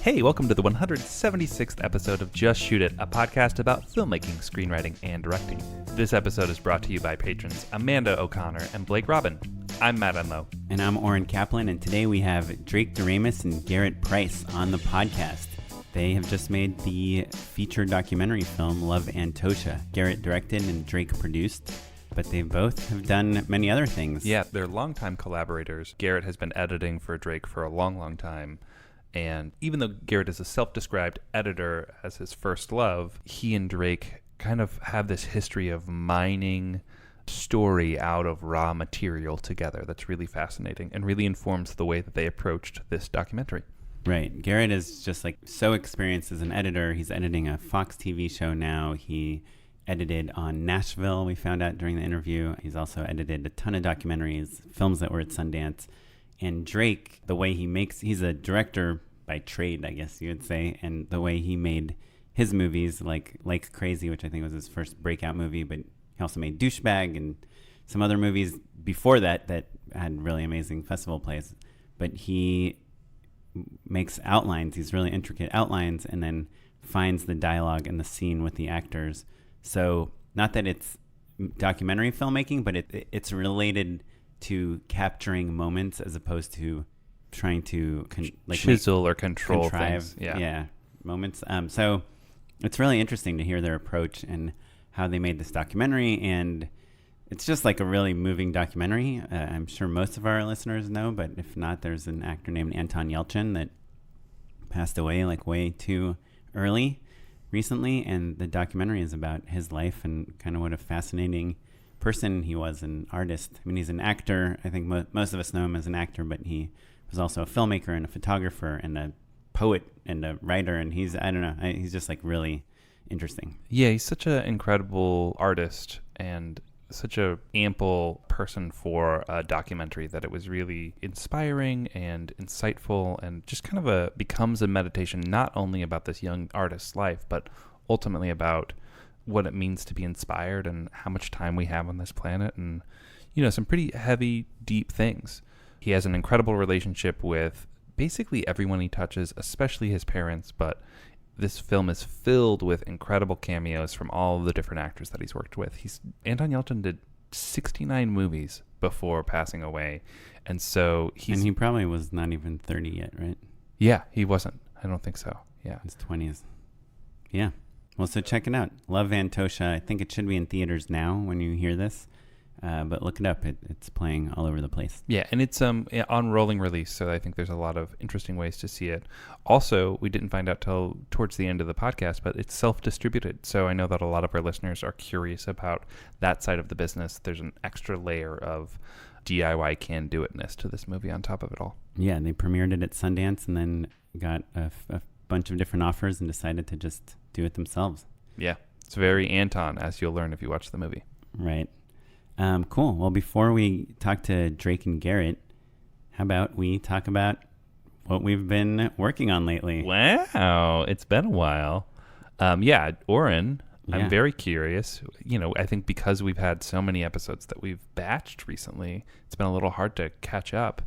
Hey, welcome to the 176th episode of Just Shoot It, a podcast about filmmaking, screenwriting, and directing. This episode is brought to you by patrons Amanda O'Connor and Blake Robin. I'm Matt Unlow. And I'm Oren Kaplan, and today we have Drake Doremus and Garret Price on the podcast. They have just made the feature documentary film Love Antosha. Garret directed and Drake produced, but they both have done many other things. Yeah, they're longtime collaborators. Garret has been editing for Drake for a long time. And even though Garret is a self-described editor as his first love, he and Drake kind of have this history of mining story out of raw material together that's really fascinating and really informs the way that they approached this documentary. Right. Garret is just like so experienced as an editor. He's editing a Fox TV show now. He edited on Nashville, we found out during the interview. He's also edited a ton of documentaries, films that were at Sundance. And Drake, the way he makes, he's a director by trade, I guess you would say, and the way he made his movies, like Crazy, which I think was his first breakout movie, but he also made Douchebag and some other movies before that had really amazing festival plays. But he makes outlines, these really intricate outlines, and then finds the dialogue and the scene with the actors. So not that it's documentary filmmaking, but it's related to capturing moments as opposed to trying to chisel or control things. Yeah, moments. So it's really interesting to hear their approach and how they made this documentary. And it's just like a really moving documentary. I'm sure most of our listeners know, but if not, there's an actor named Anton Yelchin that passed away like way too early recently. And the documentary is about his life and kind of what a fascinating person he was, an artist. I mean, he's an actor. I think most of us know him as an actor, but he was also a filmmaker and a photographer and a poet and a writer. And he's just like really interesting. Yeah, he's such an incredible artist and such a ample person for a documentary that it was really inspiring and insightful and just kind of becomes a meditation not only about this young artist's life, but ultimately about what it means to be inspired and how much time we have on this planet and, some pretty heavy, deep things. He has an incredible relationship with basically everyone he touches, especially his parents, but this film is filled with incredible cameos from all of the different actors that he's worked with. Anton Yelchin did 69 movies before passing away, and so And he probably was not even 30 yet, right? Yeah, he wasn't. I don't think so. Yeah. His 20s. Yeah. Well, so check it out. Love Antosha. I think it should be in theaters now when you hear this. But look it up. It's playing all over the place. Yeah, and it's on rolling release, so I think there's a lot of interesting ways to see it. Also, we didn't find out till towards the end of the podcast, but it's self-distributed. So I know that a lot of our listeners are curious about that side of the business. There's an extra layer of DIY can-do-itness to this movie on top of it all. Yeah, they premiered it at Sundance and then got a bunch of different offers and decided to just do it themselves. Yeah, it's very Anton, as you'll learn if you watch the movie. Right. Cool. Well, before we talk to Drake and Garret, how about we talk about what we've been working on lately? Wow, it's been a while. Oren, yeah. I'm very curious. I think because we've had so many episodes that we've batched recently, it's been a little hard to catch up.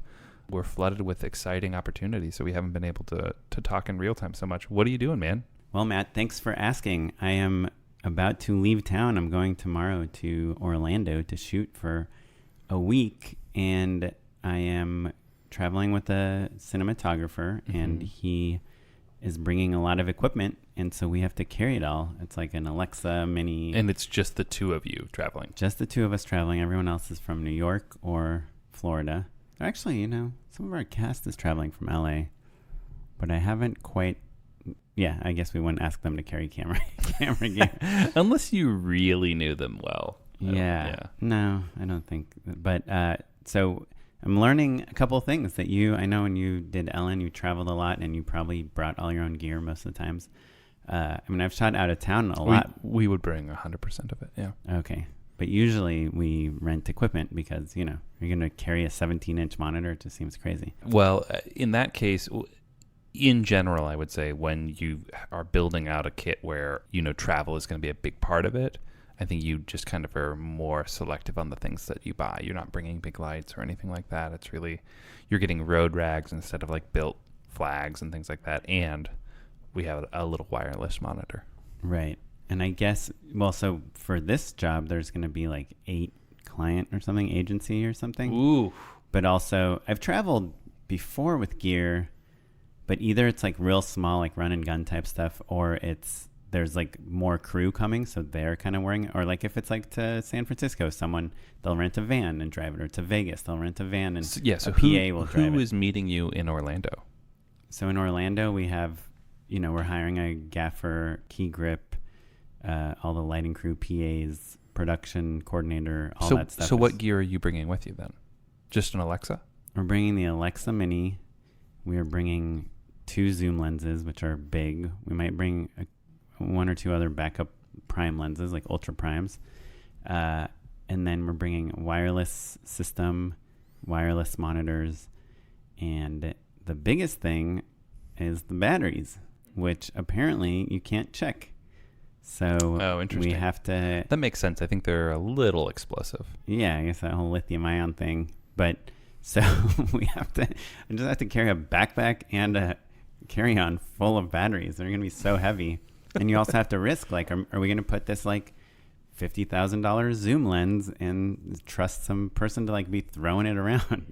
We're flooded with exciting opportunities, so we haven't been able to talk in real time so much. What are you doing, man? Well, Matt, thanks for asking. I am about to leave town. I'm going tomorrow to Orlando to shoot for a week, and I am traveling with a cinematographer, and he is bringing a lot of equipment, and so we have to carry it all. It's like an Alexa mini. And it's just the two of you traveling? Just the two of us traveling. Everyone else is from New York or Florida. Actually, some of our cast is traveling from LA, but I haven't quite. Yeah, I guess we wouldn't ask them to carry camera gear. Unless you really knew them well. No, I don't think. But so I'm learning a couple of things that I know when you did Ellen, you traveled a lot and you probably brought all your own gear most of the times. I've shot out of town a lot. We would bring 100% of it, yeah. Okay. But usually we rent equipment because, you're going to carry a 17-inch monitor. It just seems crazy. Well, in that case, in general, I would say when you are building out a kit where, travel is going to be a big part of it, I think you just kind of are more selective on the things that you buy. You're not bringing big lights or anything like that. It's really, you're getting road rags instead of like built flags and things like that. And we have a little wireless monitor. Right. And I guess, well, so for this job, there's going to be like 8 client or something, agency or something. Ooh. But also, I've traveled before with gear, but either it's like real small, like run and gun type stuff, or there's like more crew coming, so they're kind of wearing, or like if it's like to San Francisco, they'll rent a van and drive it, or to Vegas, they'll rent a van and So a PA will drive it. Who is meeting you in Orlando? So in Orlando, we have, we're hiring a gaffer, key grip, all the lighting crew, PAs, production coordinator, all that stuff. So what gear are you bringing with you then? Just an Alexa? We're bringing the Alexa Mini. We are bringing 2 zoom lenses, which are big. We might bring 1 or 2 other backup prime lenses, like ultra primes. And then we're bringing a wireless system, wireless monitors. And the biggest thing is the batteries, which apparently you can't check. So interesting. We have to... That makes sense. I think they're a little explosive. Yeah, I guess that whole lithium ion thing. But so I just have to carry a backpack and a carry-on full of batteries. They're going to be so heavy. And you also have to risk, like, are we going to put this like $50,000 zoom lens and trust some person to like be throwing it around,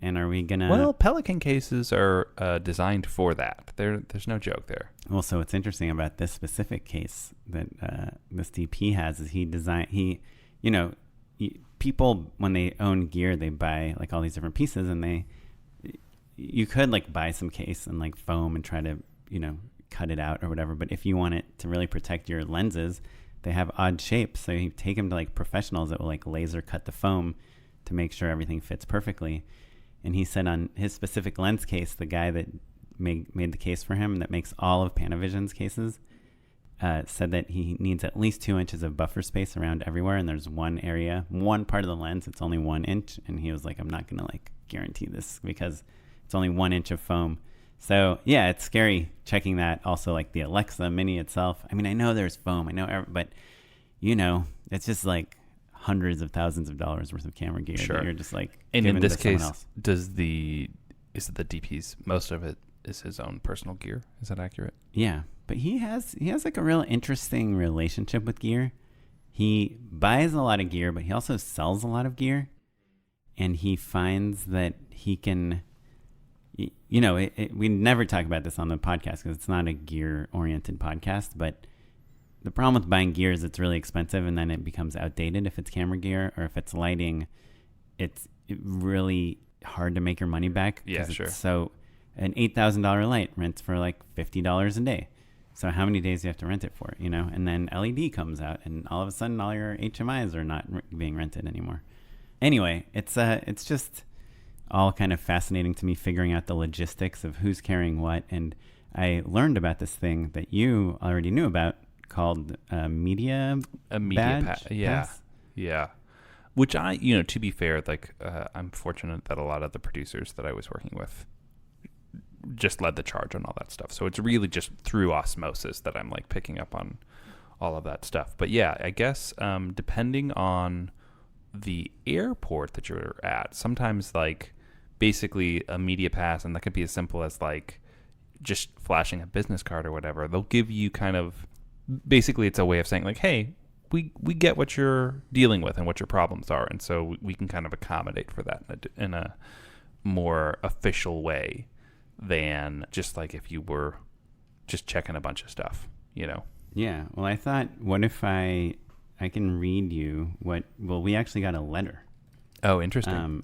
And are we going to... Well, Pelican cases are designed for that. There's no joke there. Well, so what's interesting about this specific case that this DP has is people, when they own gear, they buy like all these different pieces, and you could like buy some case and like foam and try to, cut it out or whatever. But if you want it to really protect your lenses, they have odd shapes. So you take them to like professionals that will like laser cut the foam to make sure everything fits perfectly. And he said on his specific lens case, the guy that made the case for him that makes all of Panavision's cases, said that he needs at least 2 inches of buffer space around everywhere. And there's one part of the lens, it's only 1 inch. And he was like, I'm not going to like guarantee this because it's only 1 inch of foam. So yeah, it's scary checking that. Also like the Alexa Mini itself. I mean, I know there's foam, but it's just like hundreds of thousands of dollars worth of camera gear that you're just like, and in this case, else. is it the DP's, most of it is his own personal gear? Is that accurate? Yeah, but he has like a real interesting relationship with gear. He buys a lot of gear, but he also sells a lot of gear, and he finds that he can, we never talk about this on the podcast because it's not a gear oriented podcast, but the problem with buying gear is it's really expensive, and then it becomes outdated if it's camera gear, or if it's lighting, it's really hard to make your money back. Yeah, sure. So an $8,000 light rents for like $50 a day. So how many days do you have to rent it for, And then LED comes out, and all of a sudden all your HMIs are not being rented anymore. Anyway, it's just all kind of fascinating to me, figuring out the logistics of who's carrying what. And I learned about this thing that you already knew about, called a media badge. Yeah. Which to be fair, like I'm fortunate that a lot of the producers that I was working with just led the charge on all that stuff. So it's really just through osmosis that I'm like picking up on all of that stuff. But yeah, I guess depending on the airport that you're at, sometimes like basically a media pass, and that could be as simple as like just flashing a business card or whatever. They'll give you kind of, basically it's a way of saying like, hey, we get what you're dealing with and what your problems are, and so we can kind of accommodate for that in a more official way than just like if you were just checking a bunch of stuff, Yeah. Well, I thought, what if I can read you we actually got a letter. Oh, interesting.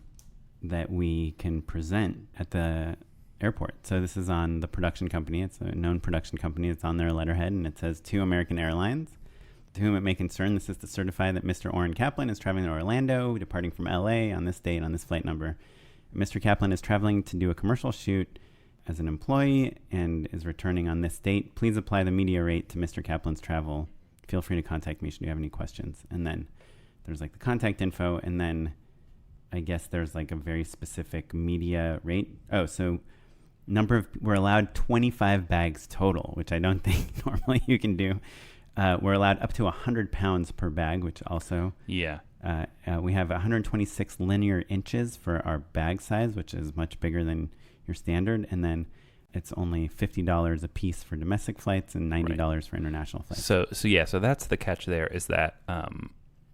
That we can present at the airport. So this is on the production company. It's a known production company. It's on their letterhead, and it says, to American Airlines, to whom it may concern, this is to certify that Mr. Orrin Kaplan is traveling to Orlando, departing from LA on this date on this flight number. Mr. Kaplan is traveling to do a commercial shoot as an employee and is returning on this date. Please apply the media rate to Mr. Kaplan's travel. Feel free to contact me should you have any questions. And then there's like the contact info, and then I guess there's like a very specific media rate. Oh, so we're allowed 25 bags total, which I don't think normally you can do. We're allowed up to 100 pounds per bag, which also We have 126 linear inches for our bag size, which is much bigger than your standard. And then it's only $50 a piece for domestic flights and $90 for international flights. So that's the catch there is that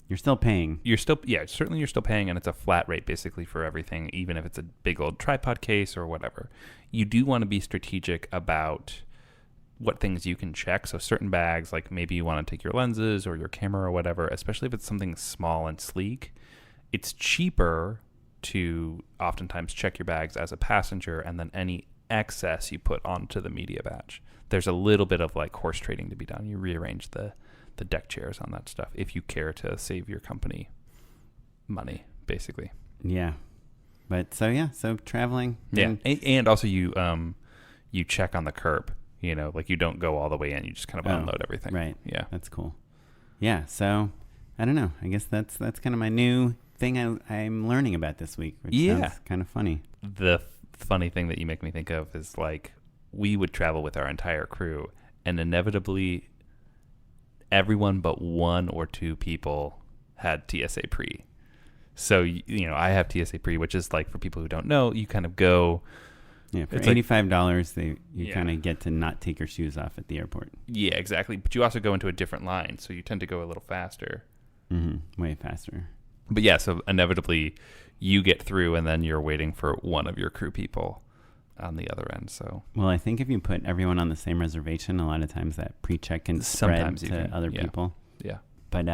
you're still paying. Certainly you're still paying, and it's a flat rate basically for everything, even if it's a big old tripod case or whatever. You do want to be strategic about what things you can check. So certain bags, like maybe you want to take your lenses or your camera or whatever, especially if it's something small and sleek, it's cheaper to oftentimes check your bags as a passenger, and then any excess you put onto the media batch. There's a little bit of like horse trading to be done. You rearrange the deck chairs on that stuff if you care to save your company money, basically. Yeah. But so traveling. Yeah. And also you check on the curb, like you don't go all the way in. You just kind of unload everything. Right. Yeah. That's cool. Yeah. So I don't know. I guess that's kind of my new thing I'm learning about this week, which sounds kind of funny. The funny thing that you make me think of is like we would travel with our entire crew, and inevitably everyone but one or two people had TSA pre. So, I have TSA pre, which is like, for people who don't know, you kind of go. Yeah, for $85, you kind of get to not take your shoes off at the airport. Yeah, exactly. But you also go into a different line, so you tend to go a little faster. Mm-hmm. Way faster. But yeah, so inevitably you get through, and then you're waiting for one of your crew people on the other end. So, well, I think if you put everyone on the same reservation, a lot of times that pre-check can spread to other people. Yeah. But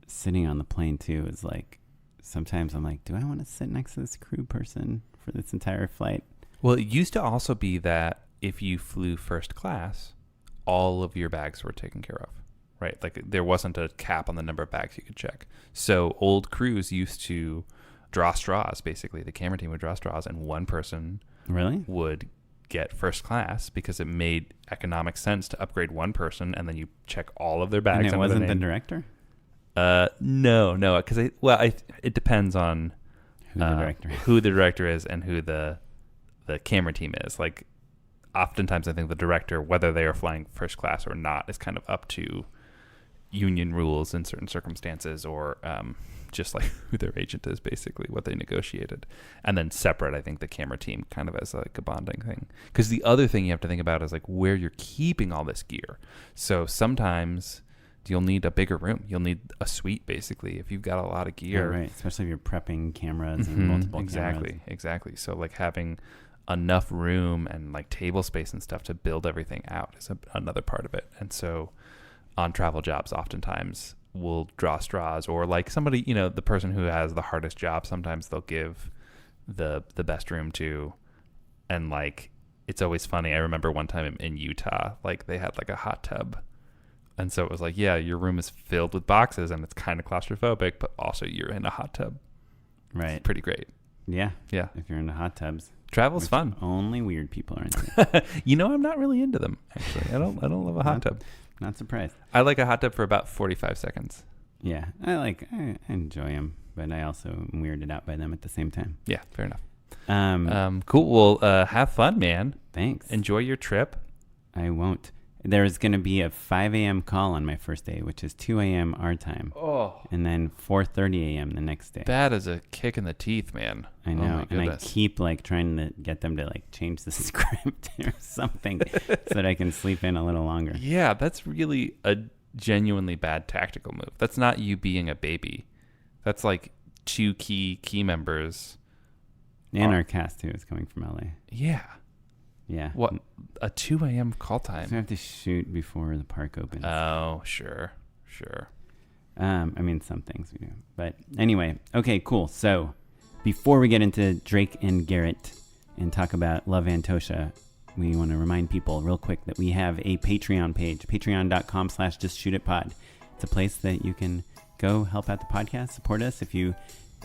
sitting on the plane too is like, sometimes I'm like, do I want to sit next to this crew person for this entire flight? Well, it used to also be that if you flew first class, all of your bags were taken care of, right? Like there wasn't a cap on the number of bags you could check. So old crews used to draw straws, basically. The camera team would draw straws, and one person would get first class because it made economic sense to upgrade one person, and then you check all of their bags. And it wasn't the director? No, because it depends on who the director is and who the camera team is. Like, oftentimes I think the director, whether they are flying first class or not, is kind of up to union rules in certain circumstances, or just like who their agent is, basically what they negotiated. And then separate, I think the camera team kind of as like a bonding thing. Because the other thing you have to think about is like where you're keeping all this gear. So sometimes you'll need a bigger room. You'll need a suite, basically, if you've got a lot of gear. Yeah, right. Especially if you're prepping cameras and multiple cameras. Exactly. So like having enough room and like table space and stuff to build everything out is another part of it. And so on travel jobs, oftentimes we'll draw straws, or like somebody, the person who has the hardest job, sometimes they'll give the best room to. And like, it's always funny. I remember one time in Utah, like they had like a hot tub. And so it was like, yeah, your room is filled with boxes and it's kind of claustrophobic, but also you're in a hot tub. Right. It's pretty great. Yeah. Yeah. If you're into hot tubs. Travel's fun. Only weird people are into it. I'm not really into them, actually. I don't love a hot tub. Not surprised. I like a hot tub for about 45 seconds. Yeah. I enjoy them, but I also am weirded out by them at the same time. Yeah, fair enough. Cool. Well, have fun, man. Thanks. Enjoy your trip. I won't. There's going to be a 5 a.m. call on my first day, which is 2 a.m. our time. Oh. And then 4:30 a.m. the next day. That is a kick in the teeth, man. I know. Oh, and I keep like trying to get them to like change the script or something so that I can sleep in a little longer. Yeah, that's really a genuinely bad tactical move. That's not you being a baby. That's like two key members. And our cast, too, is coming from LA. Yeah. Yeah. What? A 2 a.m. call time? So we have to shoot before the park opens. Oh, sure. I mean, some things we do. But anyway, okay, cool. So before we get into Drake and Garret and talk about Love Antosha, we want to remind people real quick that we have a Patreon page, patreon.com/justshootitpod. It's a place that you can go help out the podcast, support us. If you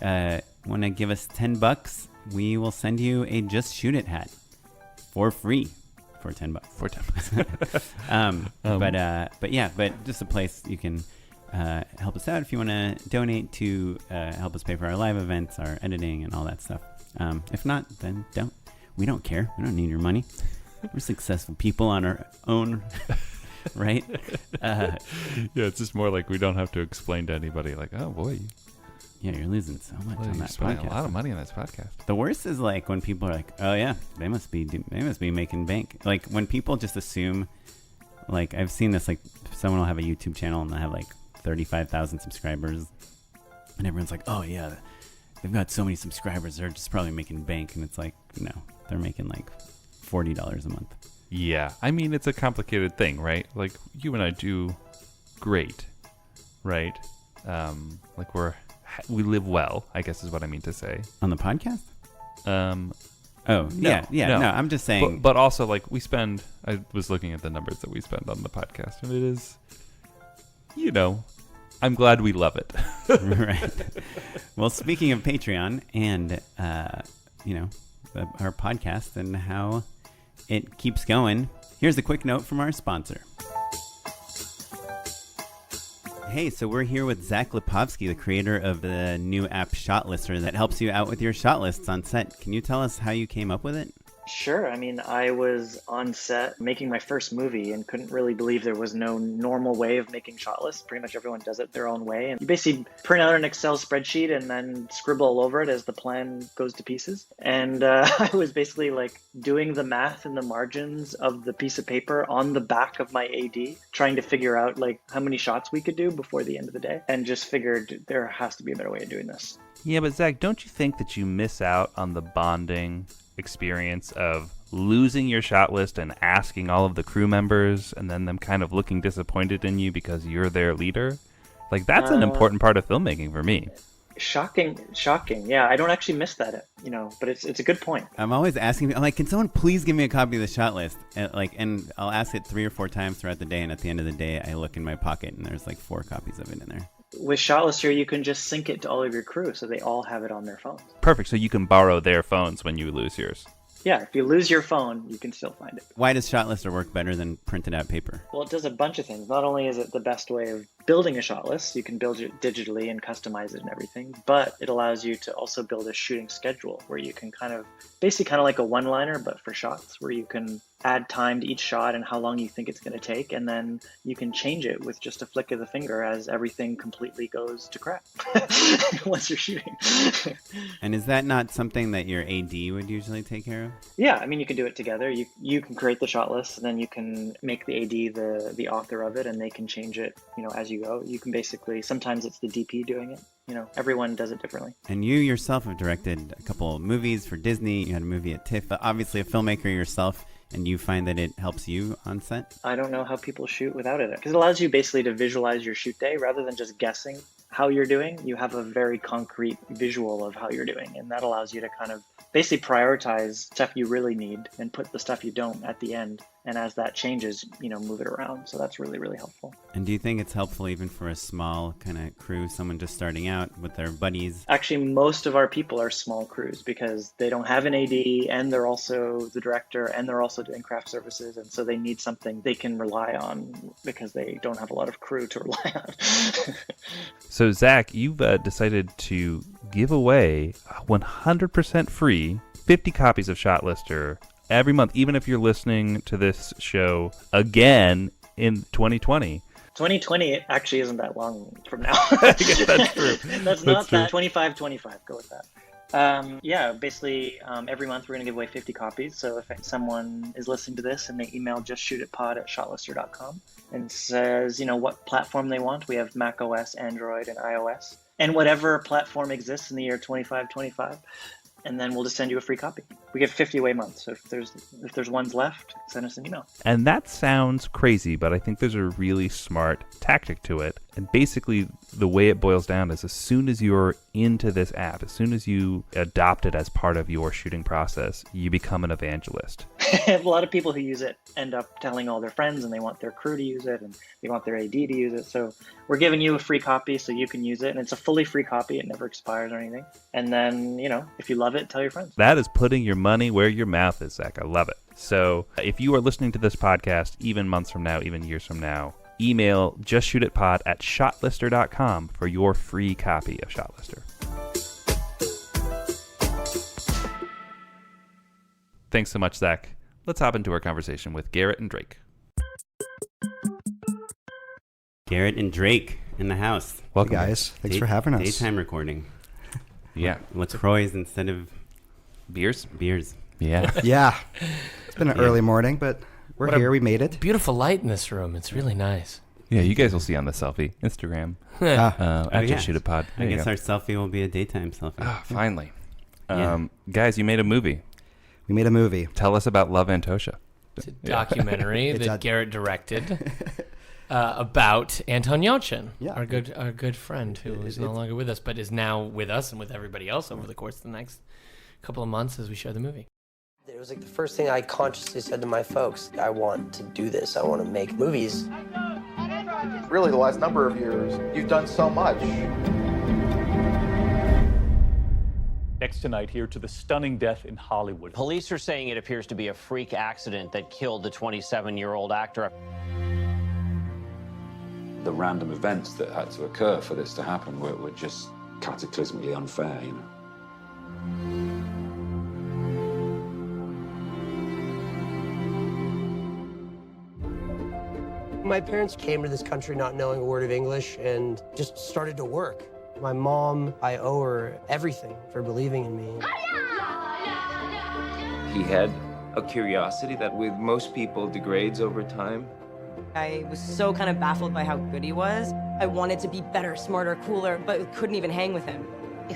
want to give us $10, we will send you a Just Shoot It hat. For free, for $10. For $10. But just a place you can help us out if you want to donate to help us pay for our live events, our editing, and all that stuff. If not, then don't. We don't care. We don't need your money. We're successful people on our own right? Yeah, it's just more like we don't have to explain to anybody like, oh boy, Yeah, you're losing so much on you're that spending podcast. a lot of money on this podcast. The worst is like when people are like, "Oh yeah, they must be making bank." Like when people just assume, like I've seen this, like someone will have a YouTube channel and they have like 35,000 subscribers, and everyone's like, "Oh yeah, they've got so many subscribers, they're just probably making bank." And it's like, no, they're making like $40 a month. Yeah, I mean it's a complicated thing, right? Like you and I do great, right? Like we live well, I guess is what I mean to say. On the podcast? No, No, I'm just saying. But also, like, I was looking at the numbers that we spend on the podcast, and it is, I'm glad we love it. Right. Well, speaking of Patreon and, our podcast and how it keeps going, here's a quick note from our sponsor. Hey, so we're here with Zach Lipovsky, the creator of the new app Shot Lister that helps you out with your shot lists on set. Can you tell us how you came up with it? Sure. I mean, I was on set making my first movie and couldn't really believe there was no normal way of making shot lists. Pretty much everyone does it their own way. And you basically print out an Excel spreadsheet and then scribble all over it as the plan goes to pieces. And I was basically like doing the math in the margins of the piece of paper on the back of my AD, trying to figure out like how many shots we could do before the end of the day. And just figured there has to be a better way of doing this. Yeah, but Zach, don't you think that you miss out on the bonding experience of losing your shot list and asking all of the crew members and then them kind of looking disappointed in you because you're their leader? Like, that's an important part of filmmaking for me. Shocking. Yeah, I don't actually miss that, but it's a good point. I'm always asking, I'm like, can someone please give me a copy of the shot list? And I'll ask it 3 or 4 times throughout the day, and at the end of the day, I look in my pocket and there's like 4 copies of it in there. With Shot Lister, you can just sync it to all of your crew so they all have it on their phones. Perfect. So you can borrow their phones when you lose yours. Yeah, if you lose your phone, you can still find it. Why does Shot Lister work better than printed out paper? Well, it does a bunch of things. Not only is it the best way of building a shot list, you can build it digitally and customize it and everything, but it allows you to also build a shooting schedule where you can basically like a one-liner, but for shots, where you can add time to each shot and how long you think it's going to take, and then you can change it with just a flick of the finger as everything completely goes to crap once you're shooting. And is that not something that your AD would usually take care of? Yeah, I mean, you can do it together. You can create the shot list, and then you can make the AD the author of it, and they can change it, as you go. You can basically, sometimes it's the DP doing it. Everyone does it differently. And you yourself have directed a couple of movies for Disney. You had a movie at TIFF, obviously a filmmaker yourself. And you find that it helps you on set? I don't know how people shoot without it. Because it allows you basically to visualize your shoot day rather than just guessing how you're doing. You have a very concrete visual of how you're doing. And that allows you to kind of basically prioritize stuff you really need and put the stuff you don't at the end. And as that changes, move it around. So that's really, really helpful. And do you think it's helpful even for a small kind of crew, someone just starting out with their buddies? Actually, most of our people are small crews because they don't have an AD and they're also the director and they're also doing craft services. And so they need something they can rely on because they don't have a lot of crew to rely on. So, Zach, you've decided to give away 100% free 50 copies of Shot Lister every month, even if you're listening to this show again in 2020. 2020 actually isn't that long from now. I guess that's true. That's not true. That. 25, go with that. Basically, every month we're going to give away 50 copies. So if someone is listening to this and they email justshootitpod@shotlister.com and says, what platform they want, we have Mac OS, Android, and iOS. And whatever platform exists in the year 2525. And then we'll just send you a free copy. We give 50 away a month. So if there's ones left, send us an email. And that sounds crazy, but I think there's a really smart tactic to it. And basically, the way it boils down is as soon as you're into this app, as soon as you adopt it as part of your shooting process, you become an evangelist. A lot of people who use it end up telling all their friends, and they want their crew to use it, and they want their AD to use it. So we're giving you a free copy so you can use it, and it's a fully free copy. It never expires or anything. And then, if you love it, tell your friends. That is putting your money where your mouth is, Zach. I love it. So if you are listening to this podcast, even months from now, even years from now, email justshootitpod@shotlister.com for your free copy of Shot Lister. Thanks so much, Zach. Let's hop into our conversation with Garret and Drake. Garret and Drake in the house. Welcome, Hey guys. Thanks for having us. Daytime recording. Yeah. LaCroix instead of Beers? beers. Yeah. Yeah. It's been an early morning, but we're here. We made it. Beautiful light in this room. It's really nice. Yeah, you guys will see on the selfie. Instagram. I just shoot a pod. I guess our selfie will be a daytime selfie. Ah, finally. Yeah. Guys, you made a movie. We made a movie. Tell us about Love Antosha. It's a documentary It's that a- Garret directed about Anton Yelchin, Yeah. our good friend who is no longer with us, but is now with us and with everybody else over the course of the next couple of months as we show the movie. It was like the first thing I consciously said to my folks, I want to do this. I want to make movies. Really, the last number of years, you've done so much. Next tonight, here to the stunning death in Hollywood. Police are saying it appears to be a freak accident that killed the 27-year-old actor. The random events that had to occur for this to happen were just cataclysmically unfair, you know. My parents came to this country not knowing a word of English and just started to work. My mom, I owe her everything for believing in me. He had a curiosity that with most people degrades over time. I was so kind of baffled by how good he was. I wanted to be better, smarter, cooler, but couldn't even hang with him.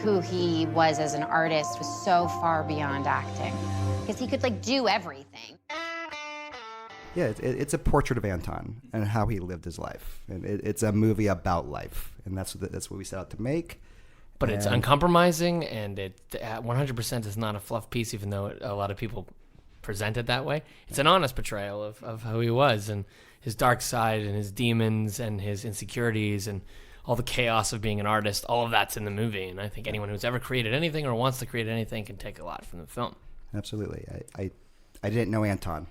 Who he was as an artist was so far beyond acting because he could do everything. Yeah, it's a portrait of Anton and how he lived his life. And it's a movie about life. And that's what we set out to make. But it's uncompromising, and it 100% is not a fluff piece, even though a lot of people present it that way. It's an honest portrayal of how he was and his dark side and his demons and his insecurities and all the chaos of being an artist. All of that's in the movie, and I think anyone who's ever created anything or wants to create anything can take a lot from the film. Absolutely. I didn't know Anton.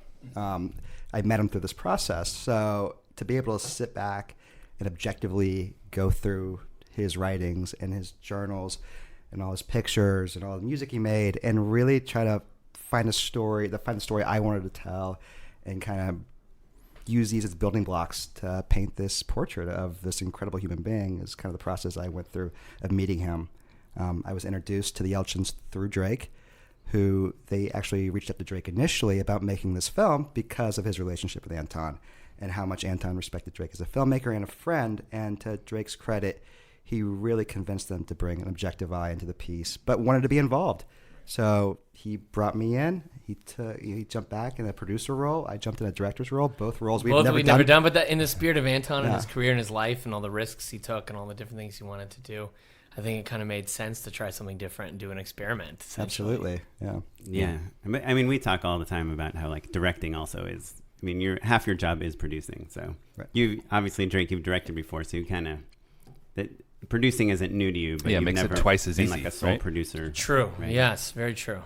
I met him through this process. So to be able to sit back and objectively go through his writings and his journals and all his pictures and all the music he made and really try to find the story I wanted to tell and kind of use these as building blocks to paint this portrait of this incredible human being is kind of the process I went through of meeting him. I was introduced to the Yelchins through Drake, who they actually reached out to Drake initially about making this film because of his relationship with Anton and how much Anton respected Drake as a filmmaker and a friend. And to Drake's credit, he really convinced them to bring an objective eye into the piece, but wanted to be involved. So he brought me in. He jumped back in a producer role. I jumped in a director's role. Both roles we've never done. But that, in the spirit of Anton and his career and his life and all the risks he took and all the different things he wanted to do, I think it kind of made sense to try something different and do an experiment. Absolutely, Yeah. I mean, we talk all the time about how directing also is. I mean, half your job is producing. So you obviously, Drake, you've directed before, so you kind of that producing isn't new to you. But Yeah, it you've makes it never twice as been easy, like a sole right? producer. True. Right? Yes, very true.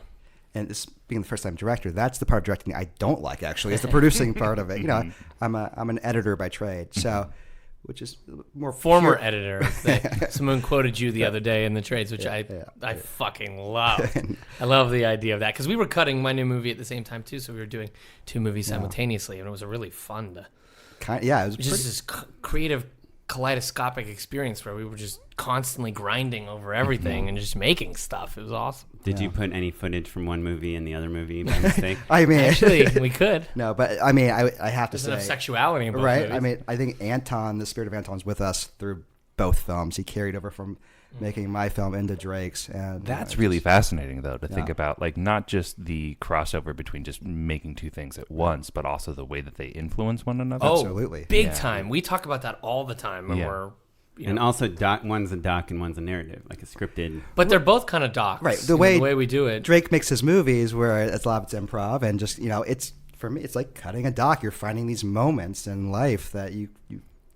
And this being the first time director, that's the part of directing I don't like actually, is the producing part of it. You know, I'm an editor by trade, so which is more former pure. editor. Someone quoted you the other day in the trades, which I fucking love. I love the idea of that because we were cutting my new movie at the same time too, so we were doing two movies simultaneously, and it was a really fun to. It was just this creative kaleidoscopic experience where we were just constantly grinding over everything and just making stuff. It was awesome. Did you put any footage from one movie in the other movie by mistake? I mean, actually, we could. No, but I mean, I have to say, there's enough sexuality in both right? movies. I mean, I think Anton, the spirit of Anton's with us through both films. He carried over from making my film into Drake's, and that's really fascinating, though, to think about, not just the crossover between just making two things at once, but also the way that they influence one another. Oh, absolutely, big time. We talk about that all the time when we're. And also, one's a doc and one's a narrative, like a scripted. But they're both kind of docs, right? The way we do it. Drake makes his movies, where it's a lot of it's improv, and just it's for me, it's like cutting a doc. You're finding these moments in life that you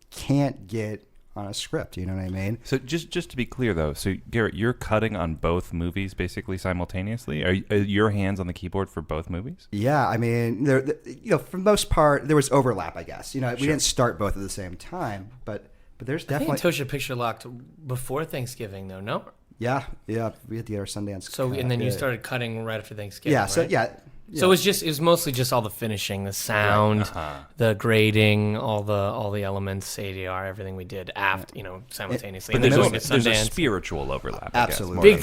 can't get on a script. You know what I mean? So just to be clear, though, so Garret, you're cutting on both movies basically simultaneously. Are your hands on the keyboard for both movies? Yeah, I mean, for the most part, there was overlap. I guess we didn't start both at the same time, but there's definitely. I think Antosha picture locked before Thanksgiving, though. No. Yeah, we had to get our Sundance. So and then you started cutting right after Thanksgiving. Yeah, right? so So it was mostly just all the finishing, the sound, the grading, all the elements, ADR, everything we did simultaneously. But And there's a spiritual overlap. Absolutely.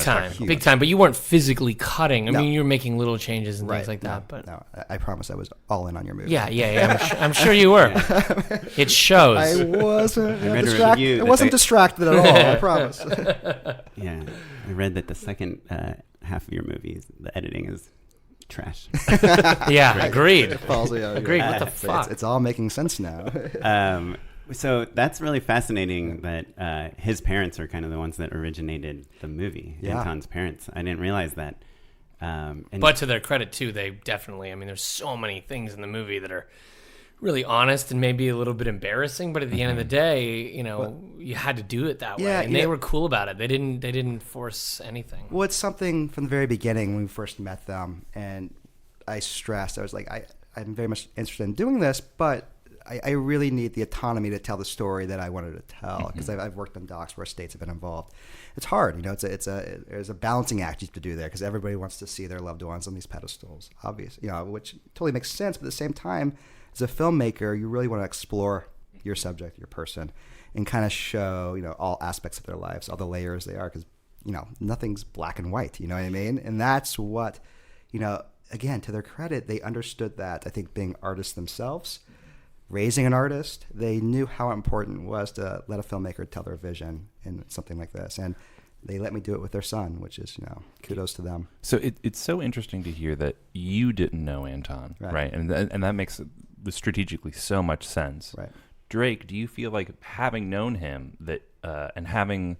Big time. But you weren't physically cutting. I mean, you were making little changes and things like that. But no, I promise I was all in on your movie. Yeah. I'm sure you were. It shows. I wasn't distracted. I wasn't distracted at all. I promise. Yeah, I read that the second half of your movies, the editing is trash. Yeah, agreed. Agreed. What the fuck? It's all making sense now. So that's really fascinating that his parents are kind of the ones that originated the movie. Yeah. Anton's parents. I didn't realize that. But to their credit too, they definitely. I mean, there's so many things in the movie that are really honest and maybe a little bit embarrassing, but at the end of the day, you had to do it that way, and they were cool about it. They didn't force anything. Well, it's something from the very beginning when we first met them, and I stressed, I was like, I'm very much interested in doing this, but I really need the autonomy to tell the story that I wanted to tell, because I've worked on docs where states have been involved. It's hard, there's a balancing act you have to do there, because everybody wants to see their loved ones on these pedestals, obviously, which totally makes sense, but at the same time, as a filmmaker, you really want to explore your subject, your person, and kind of show, all aspects of their lives, all the layers they are, because, nothing's black and white, you know what I mean? And that's what, again, to their credit, they understood that. I think being artists themselves, raising an artist, they knew how important it was to let a filmmaker tell their vision in something like this. And they let me do it with their son, which is, kudos to them. So it's so interesting to hear that you didn't know Anton, right? And that makes it strategically so much sense. Right. Drake, do you feel like having known him that and having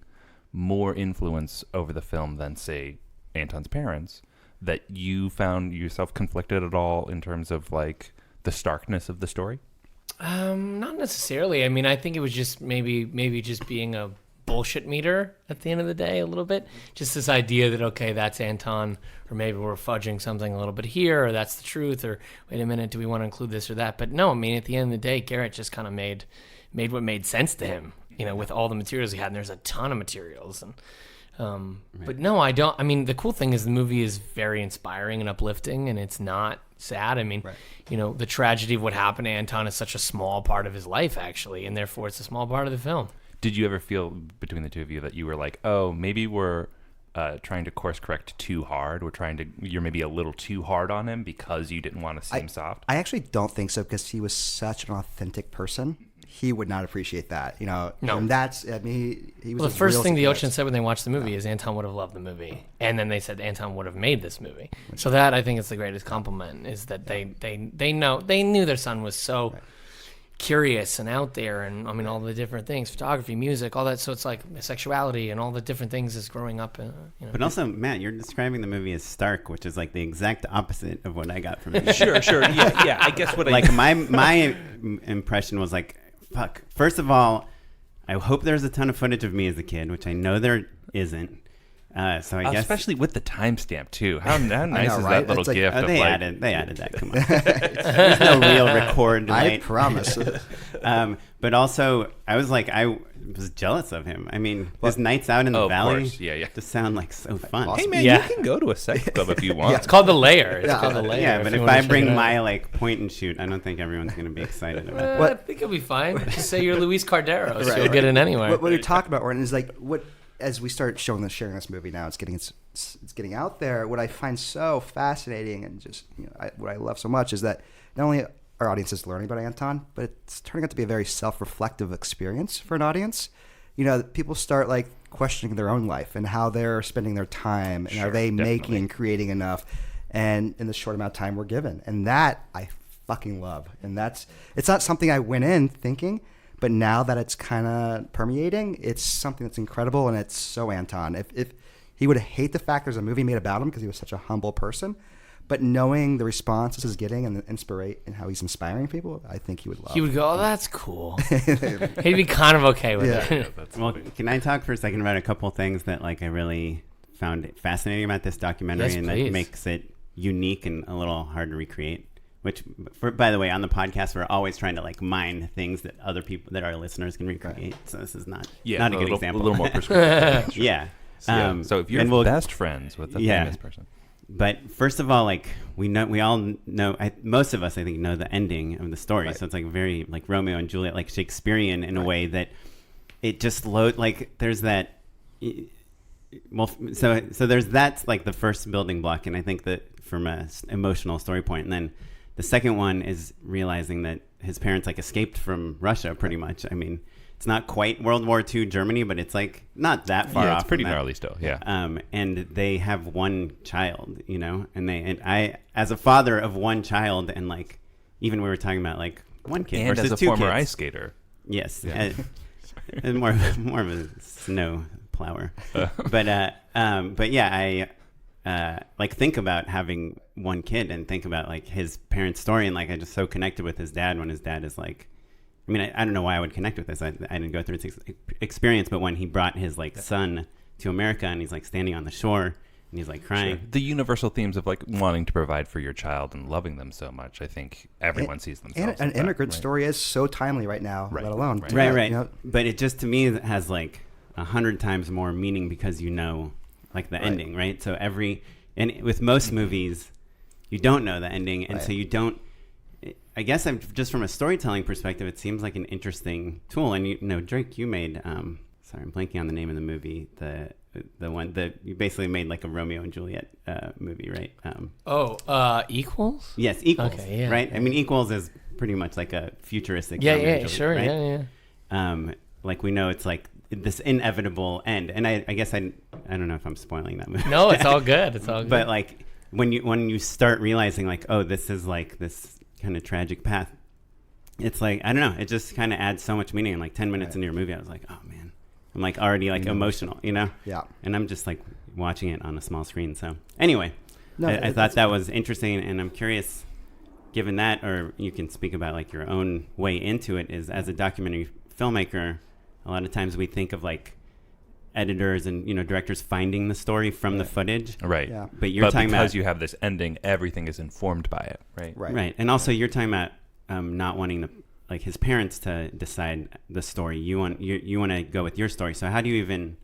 more influence over the film than, say, Anton's parents, that you found yourself conflicted at all in terms of like the starkness of the story? Not necessarily. I mean, I think it was just maybe just being a bullshit meter at the end of the day a little bit. Just this idea that, okay, that's Anton, or maybe we're fudging something a little bit here, or that's the truth, or wait a minute, do we want to include this or that? But no, I mean, at the end of the day, Garret just kind of made what made sense to him, with all the materials he had, and there's a ton of materials. And but no, I don't. I mean, the cool thing is the movie is very inspiring and uplifting, and it's not sad. I mean, the tragedy of what happened to Anton is such a small part of his life, actually, and therefore it's a small part of the film. Did you ever feel between the two of you that you were like, oh, maybe we're trying to course correct too hard? You're maybe a little too hard on him because you didn't want to seem soft? I actually don't think so, because he was such an authentic person. He would not appreciate that, No. And that's, he was the first thing the Yelchin said when they watched the movie is Anton would have loved the movie. And then they said Anton would have made this movie. So that, I think, is the greatest compliment, is that they knew their son was so curious and out there, and I mean, all the different things, photography, music, all that. So it's like sexuality and all the different things as growing up. But also, Matt, you're describing the movie as stark, which is like the exact opposite of what I got from it. Sure. Yeah. I guess what my impression was like, fuck. First of all, I hope there's a ton of footage of me as a kid, which I know there isn't. So I guess, especially with the timestamp too. How nice is right? that little gift? They added that. Come on, there's no real record delay. I promise. But also, I was jealous of him. I mean, his nights out in the valley, just sound like so fun. Awesome. Hey man, you can go to a sex club if you want. It's called The Layer. It's called The Layer. Yeah, but if I bring my point and shoot, I don't think everyone's going to be excited about that. I think it'll be fine. Just say you're Luis Carderos. You'll get in anywhere. What you're talking about, Orton, is like what. As we start sharing this movie now, it's getting out there. What I find so fascinating and just what I love so much is that not only are audiences learning about Anton, but it's turning out to be a very self-reflective experience for an audience. People start like questioning their own life and how they're spending their time, and are they making and creating enough, and in the short amount of time we're given, and that I fucking love. And it's not something I went in thinking. But now that it's kind of permeating, it's something that's incredible, and it's so Anton. If he would hate the fact there's a movie made about him because he was such a humble person, but knowing the response this is getting and and how he's inspiring people, I think he would love. He would go, "Oh, that's cool." He'd be kind of okay with it. Well, can I talk for a second about a couple of things that I really found fascinating about this documentary, and that makes it unique and a little hard to recreate? Which, by the way, on the podcast, we're always trying to mine things that other people, that our listeners can recreate. So this is not a good example. A little more prescriptive. Yeah. So if you're best friends with a famous person. But first of all, like we all know, most of us I think know the ending of the story. Right. So it's like very like Romeo and Juliet, like Shakespearean in a way that it just like there's that. Well, so that's like the first building block, and I think that from a emotional story point, and then the second one is realizing that his parents like escaped from Russia, pretty much. I mean, it's not quite World War II Germany, but it's like not that far off. Yeah, it's pretty gnarly still. Yeah. And they have one child, you know, and I, as a father of one child, and like even we were talking about like one kid and versus as a two former kids. ice skater. Yes, and more of a snow plower, but yeah, I like think about having one kid and think about like his parents' story, and like I just so connected with his dad when his dad is like, I mean, I don't know why I would connect with this. I didn't go through this experience, but when he brought his like son to America and he's like standing on the shore and he's like crying. Sure. The universal themes of like wanting to provide for your child and loving them so much. I think everyone sees themselves. And an immigrant story is so timely right now, let alone. Right. You know? But it just to me has like 100 times more meaning because you know like the ending, right? So and with most movies, you don't know the ending, and so you don't. I guess I'm just from a storytelling perspective, it seems like an interesting tool. And you know, Drake, you made sorry, I'm blanking on the name of the movie. The one that you basically made like a Romeo and Juliet movie, right? Equals? Yes, Equals. Okay, yeah. Right. I mean, Equals is pretty much like a futuristic. Yeah, Romeo and Juliet, sure, right? yeah. Like we know it's like this inevitable end, and I guess I don't know if I'm spoiling that movie. No, it's all good. It's all good. But like when you start realizing like, oh, this is like this kind of tragic path, it's like I don't know, it just kind of adds so much meaning. And like 10 minutes into your movie, I was like, oh man, I'm like already like emotional, you know? Yeah. And I'm just like watching it on a small screen. So anyway, I thought that was interesting, and I'm curious, given that, or you can speak about like your own way into it, is as a documentary filmmaker, a lot of times we think of like editors and directors finding the story from the footage, right? Yeah. But you're talking because about you have this ending, everything is informed by it, right? Right. And also you're talking about not wanting like his parents to decide the story. You want to go with your story. So how do you even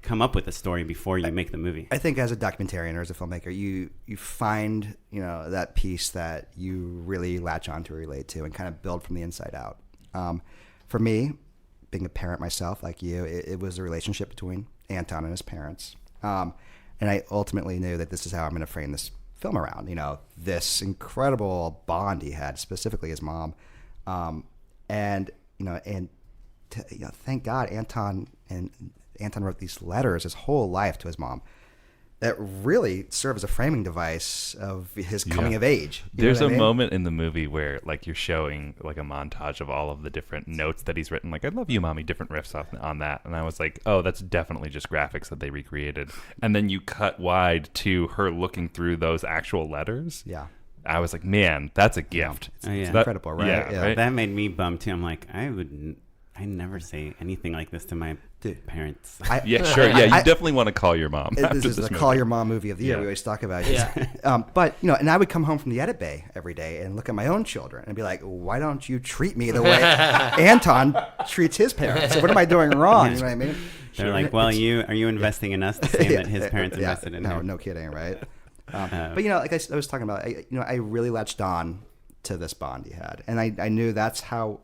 come up with a story before you make the movie? I think as a documentarian or as a filmmaker, you find that piece that you really latch on to, relate to, and kind of build from the inside out. For me, being a parent myself, like you, it was a relationship between Anton and his parents. And I ultimately knew that this is how I'm going to frame this film around, this incredible bond he had, specifically his mom. Thank God Anton wrote these letters his whole life to his mom that really serve as a framing device of his coming of age. There's a moment in the movie where like you're showing like a montage of all of the different notes that he's written, like I love you mommy, different riffs on that, and I was like, oh, that's definitely just graphics that they recreated. And then you cut wide to her looking through those actual letters. Yeah, I was like, man, that's a gift. It's incredible, right? Yeah, right? That made me bummed too. I'm like, I never say anything like this to my parents. You definitely want to call your mom. This is the Call Your Mom movie of the year. We always talk about it. Yeah. But and I would come home from the edit bay every day and look at my own children and be like, why don't you treat me the way Anton treats his parents? So what am I doing wrong? You know what I mean? They're like, well, are you investing in us the same that his parents invested in him? No kidding, right? But like I was talking about, I really latched on to this bond he had, and I knew that's how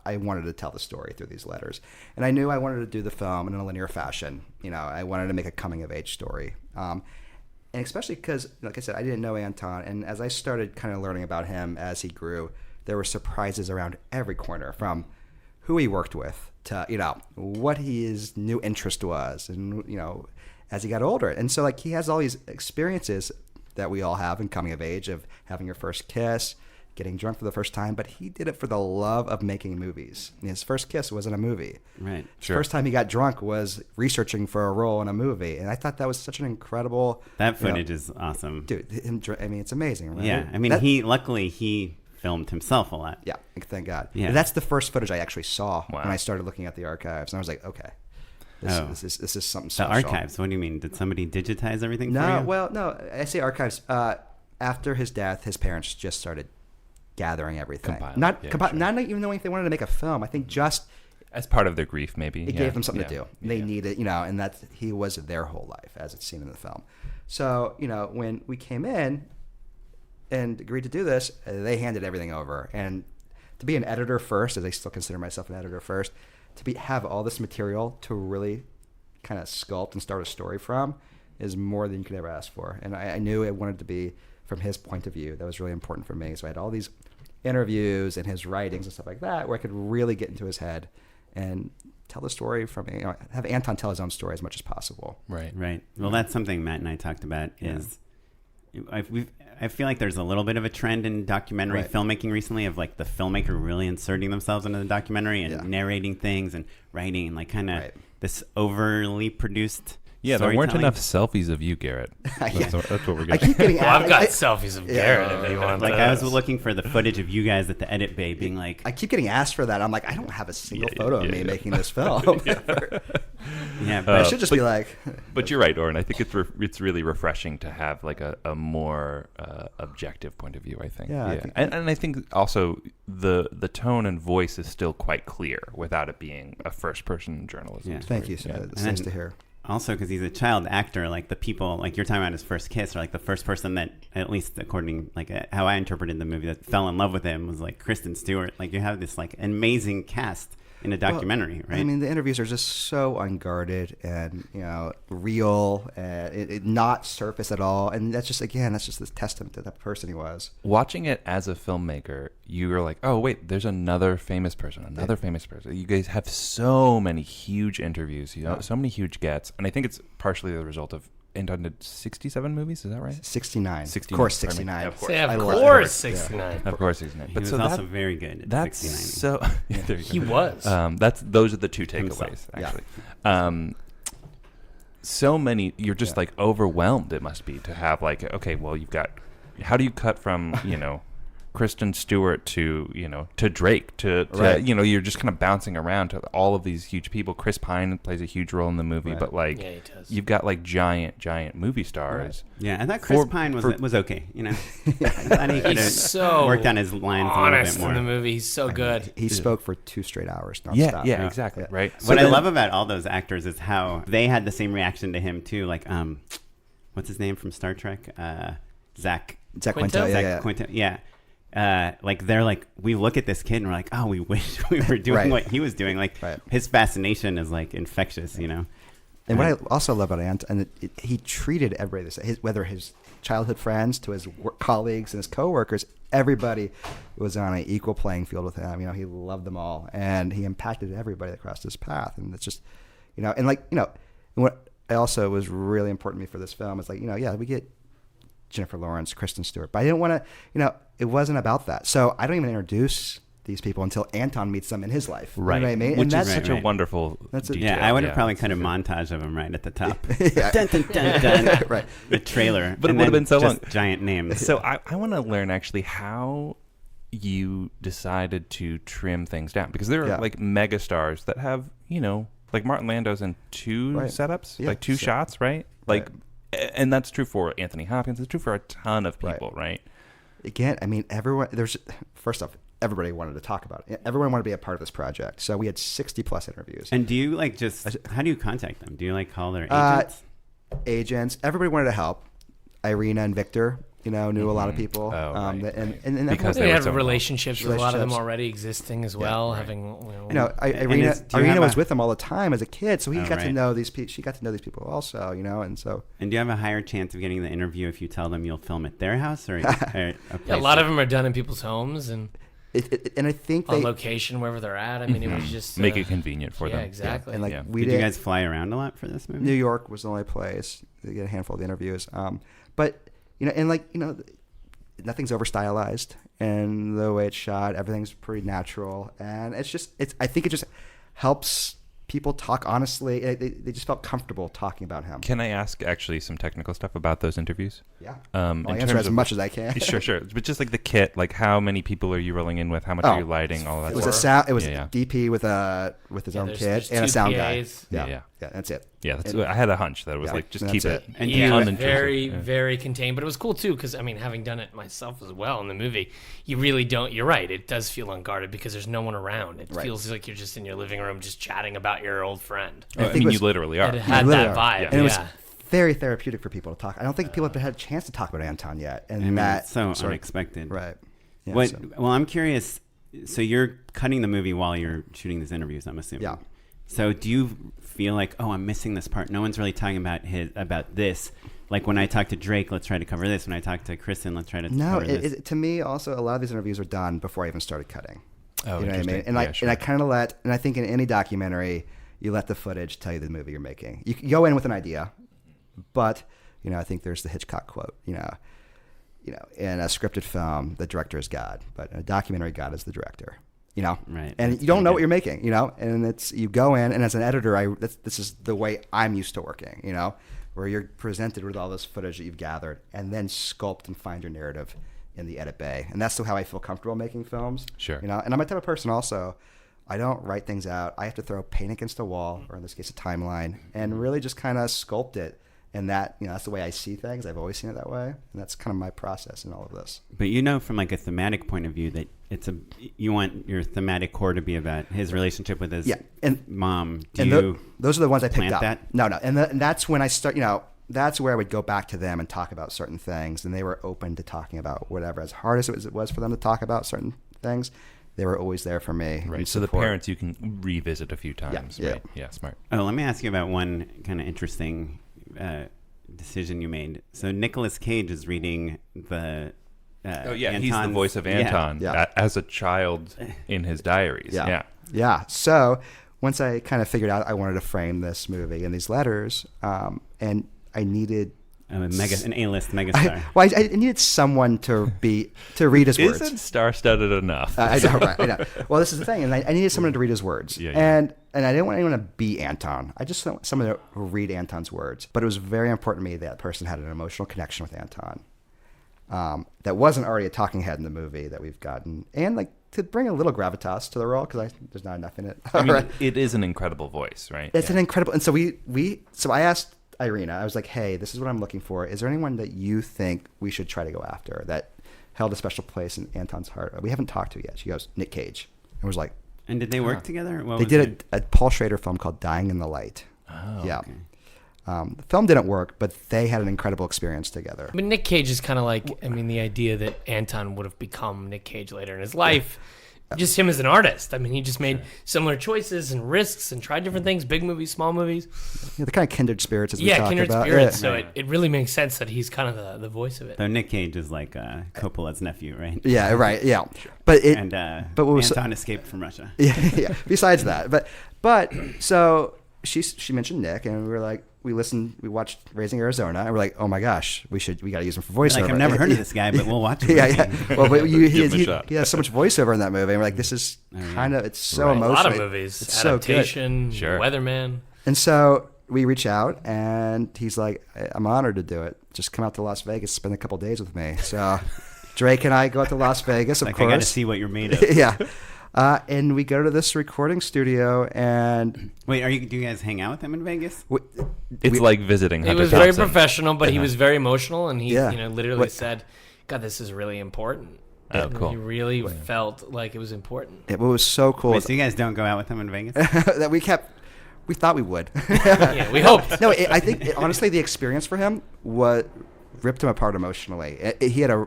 I wanted to tell the story through these letters. And I knew I wanted to do the film in a linear fashion. I wanted to make a coming of age story. And especially because, like I said, I didn't know Anton. And as I started kind of learning about him as he grew, there were surprises around every corner, from who he worked with to, what his new interest was, and, as he got older. And so like he has all these experiences that we all have in coming of age, of having your first kiss, getting drunk for the first time, but he did it for the love of making movies. His first kiss wasn't a movie. Right. His first time he got drunk was researching for a role in a movie, and I thought that was such an incredible. That footage is awesome, dude. It's amazing, right? Yeah, I mean, he filmed himself a lot. Yeah, thank God. Yeah, and that's the first footage I actually saw when I started looking at the archives, and I was like, okay. This is something special. The archives? What do you mean? Did somebody digitize everything for you? No, well, no. I say archives. After his death, his parents just started gathering everything. Not even knowing if they wanted to make a film. I think just as part of their grief, maybe. It gave them something to do. They needed, and he was their whole life as it's seen in the film. So, when we came in and agreed to do this, they handed everything over. And to be an editor first, as I still consider myself an editor first, have all this material to really kind of sculpt and start a story from is more than you could ever ask for. And I knew it wanted to be from his point of view. That was really important for me. So I had all these interviews and his writings and stuff like that where I could really get into his head and tell the story from, have Anton tell his own story as much as possible. Right. Well, that's something Matt and I talked about is I feel like there's a little bit of a trend in documentary filmmaking recently of like the filmmaker really inserting themselves into the documentary and narrating things and writing and like kind of this overly produced Yeah, there weren't enough selfies of you, Garrett. That's what we're getting. I keep getting I've got selfies of Garrett if you want. Like I was looking for the footage of you guys at the edit bay being like. I keep getting asked for that. I'm like, I don't have a single photo of me making this film. But I should just be like. But you're right, Oren. I think it's really refreshing to have like a more objective point of view. I think. Yeah. And I think also the tone and voice is still quite clear without it being a first person journalism. Yeah. Thank you. It's nice to hear. Also, because he's a child actor, like the people, like you're talking about his first kiss, or like the first person that, at least according, like how I interpreted the movie, that fell in love with him was like Kristen Stewart. Like you have this like amazing cast in a documentary, right? I mean, the interviews are just so unguarded and real, and not surface at all. And that's just this testament to that person he was. Watching it as a filmmaker, you were like, oh wait, there's another famous person. You guys have so many huge interviews, so many huge gets, and I think it's partially the result of Anton did 67 movies, is that right? 69. Of course, 69. Of course, 69. Of course, 69. But he was also very good at 69. So there you go. He was. Those are the two takeaways, actually. Yeah. So many, you're just like overwhelmed. It must be to have like, okay, well, you've got. How do you cut from Kristen Stewart to Drake to you're just kind of bouncing around to all of these huge people. Chris Pine plays a huge role in the movie, but like you've got like giant movie stars. Yeah, I thought Chris Pine was okay. I thought he could have worked on his lines a little bit more in the movie. He's so good. He spoke for 2 straight hours nonstop. Yeah, exactly. Yeah. Right. What I love about all those actors is how they had the same reaction to him too. Like, what's his name from Star Trek? Zach Quinto. Zach Quinto. Yeah. Like they're like, we look at this kid and we're like, oh, we wish we were doing what he was doing. Like his fascination is like infectious, And what I also love about Anton, he treated everybody the same, whether his childhood friends to his work colleagues and his coworkers, everybody was on an equal playing field with him. He loved them all, and he impacted everybody that crossed his path. And it's just, and what also was really important to me for this film is like, we get Jennifer Lawrence, Kristen Stewart, but I didn't want to, it wasn't about that. So I don't even introduce these people until Anton meets them in his life. Right. You know what I mean? Which and that's is such a wonderful detail. Yeah, I would have probably cut a montage of him right at the top. Dun, dun, dun, dun. Right. The trailer. But it would have been so long. Giant names. So I want to learn actually how you decided to trim things down, because there are like mega stars that have, like Martin Lando's in 2 setups, like 2 shots, right? Like, and that's true for Anthony Hopkins. It's true for a ton of people, right? Again, I mean, first off, everybody wanted to talk about it. Everyone wanted to be a part of this project. So we had 60 plus interviews. And do you how do you contact them? Do you call their agents? Agents. Everybody wanted to help. Irina and Victor, knew a lot of people. And because they had relationships with a lot of them already existing as well. Having, Irina was with them all the time as a kid, so he got to know these people. She got to know these people also, and so. And do you have a higher chance of getting the interview if you tell them you'll film at their house or a lot of them are done in people's homes and I think on location wherever they're at. I mean, it was just make it convenient for them. Yeah, exactly. And did you guys fly around a lot for this movie? New York was the only place to get a handful of the interviews, but. Nothing's over stylized, and the way it's shot, everything's pretty natural, and I think it just helps people talk honestly. They just felt comfortable talking about him. Can I ask actually some technical stuff about those interviews? Yeah. I'll answer as much as I can. Sure. But just like the kit, like how many people are you rolling in with? How much are you lighting? All that. It was a DP with his own kid and a sound guy. Yeah, that's it. Yeah, I had a hunch that it was like, just keep it. And very contained. But it was cool, too, because, I mean, having done it myself as well in the movie, you really don't, you're right, it does feel unguarded because there's no one around. It feels like you're just in your living room just chatting about your old friend. I mean, you literally are. It had that vibe, And it was very therapeutic for people to talk. I don't think people have had a chance to talk about Anton yet. And I mean, that it's so unexpected. Right. Yeah, well, I'm curious. So you're cutting the movie while you're shooting these interviews, I'm assuming. Yeah. So do you feel like, oh, I'm missing this part? No one's really talking about this. Like when I talk to Drake, let's try to cover this. When I talk to Kristen, let's try to cover this. To me, also, a lot of these interviews are done before I even started cutting. Oh, you know what I mean? And I kind of and I think in any documentary, you let the footage tell you the movie you're making. You can go in with an idea, but I think there's the Hitchcock quote. In a scripted film, the director is God, but in a documentary, God is the director. Right. And you don't know what you're making, and it's, you go in, and as an editor, this is the way I'm used to working, where you're presented with all this footage that you've gathered and then sculpt and find your narrative in the edit bay. And that's how I feel comfortable making films. Sure. And I'm a type of person also, I don't write things out. I have to throw paint against a wall, or in this case, a timeline, and really just kind of sculpt it. And that, that's the way I see things. I've always seen it that way. And that's kind of my process in all of this. But from like a thematic point of view that you want your thematic core to be about his relationship with his mom. Those are the ones I picked up. That? No. And that's when I start, that's where I would go back to them and talk about certain things. And they were open to talking about whatever. As hard as it was for them to talk about certain things, they were always there for me. Right. So the parents you can revisit a few times. Yeah. Right? Yeah, smart. Oh, let me ask you about one kind of interesting decision you made. So Nicolas Cage is reading the he's the voice of Anton as a child in his diaries. Yeah. So once I kind of figured out I wanted to frame this movie in these letters, and I needed an A-list megastar. I needed someone to read his words. Isn't star-studded enough? I know, right? I know. Well, this is the thing, and I needed someone to read his words. And I didn't want anyone to be Anton. I just want someone to read Anton's words. But it was very important to me that person had an emotional connection with Anton. That wasn't already a talking head in the movie that we've gotten, and like to bring a little gravitas to the role because there's not enough in it. I mean, it is an incredible voice, right? It's an incredible, and so so I asked Irina, I was like, hey, this is what I'm looking for. Is there anyone that you think we should try to go after that held a special place in Anton's heart? We haven't talked to yet. She goes, Nick Cage. And was like, and did they work together? They did a Paul Schrader film called Dying in the Light. Oh, yeah. Okay. The film didn't work, but they had an incredible experience together. I mean, Nick Cage is kind of like, the idea that Anton would have become Nick Cage later in his life. Just him as an artist. I mean, he just made similar choices and risks and tried different things, big movies, small movies. The kind of kindred spirits as we talked about. Kindred spirits. So it really makes sense that he's kind of the voice of it. So Nick Cage is like Coppola's nephew, right? Yeah, right. Yeah. Sure. But Anton escaped from Russia. Yeah. Besides that, but so she mentioned Nick, and we were like, we watched Raising Arizona, and we're like, oh my gosh, we got to use him for voiceover. Like, I've never heard of this guy, but we'll watch him. Yeah. Well, but he has so much voiceover in that movie, and we're like, this is it's so emotional. A lot of movies, it's Adaptation, so good. Weatherman. And so we reach out, and he's like, I'm honored to do it. Just come out to Las Vegas, spend a couple days with me. So Drake and I go out to Las Vegas, of course. I got to see what you're made of. Yeah. And we go to this recording studio, and wait, do you guys hang out with him in Vegas? It's like visiting Hunter He was Thompson. very professional, but he was very emotional, and he literally said, God, this is really important. Oh, cool. He really felt like it was important. It was so cool. Wait, so you guys don't go out with him in Vegas? That we thought we would. Yeah, we hoped. No, I think honestly the experience for him ripped him apart emotionally. He had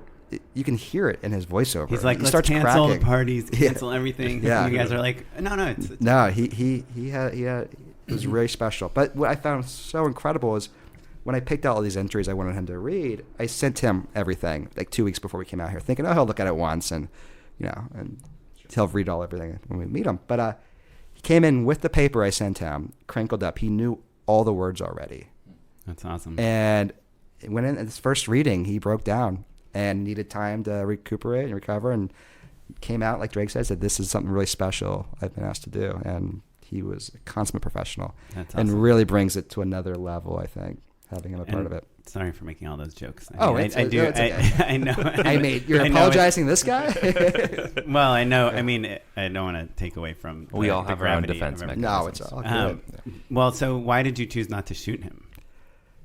you can hear it in his voiceover. He's like, he let's cancel cracking. the parties, cancel everything. Yeah. And you guys are like, no. No, he had it was really special. But what I found so incredible is when I picked out all these entries I wanted him to read, I sent him everything like 2 weeks before we came out here, thinking, he'll look at it once and and he'll read everything when we meet him. But he came in with the paper I sent him, crinkled up. He knew all the words already. That's awesome. And when in his first reading, he broke down and needed time to recuperate and recover, and came out, like Drake said, this is something really special I've been asked to do. And he was a consummate professional. That's awesome. And really brings it to another level, I think, having him a part of it. Sorry for making all those jokes. Oh, I do. Okay. I know. You're apologizing to this guy? Well, I know. I mean, I don't want to take away from. We all have our own defense mechanisms. No, it's all good. Well, so why did you choose not to shoot him?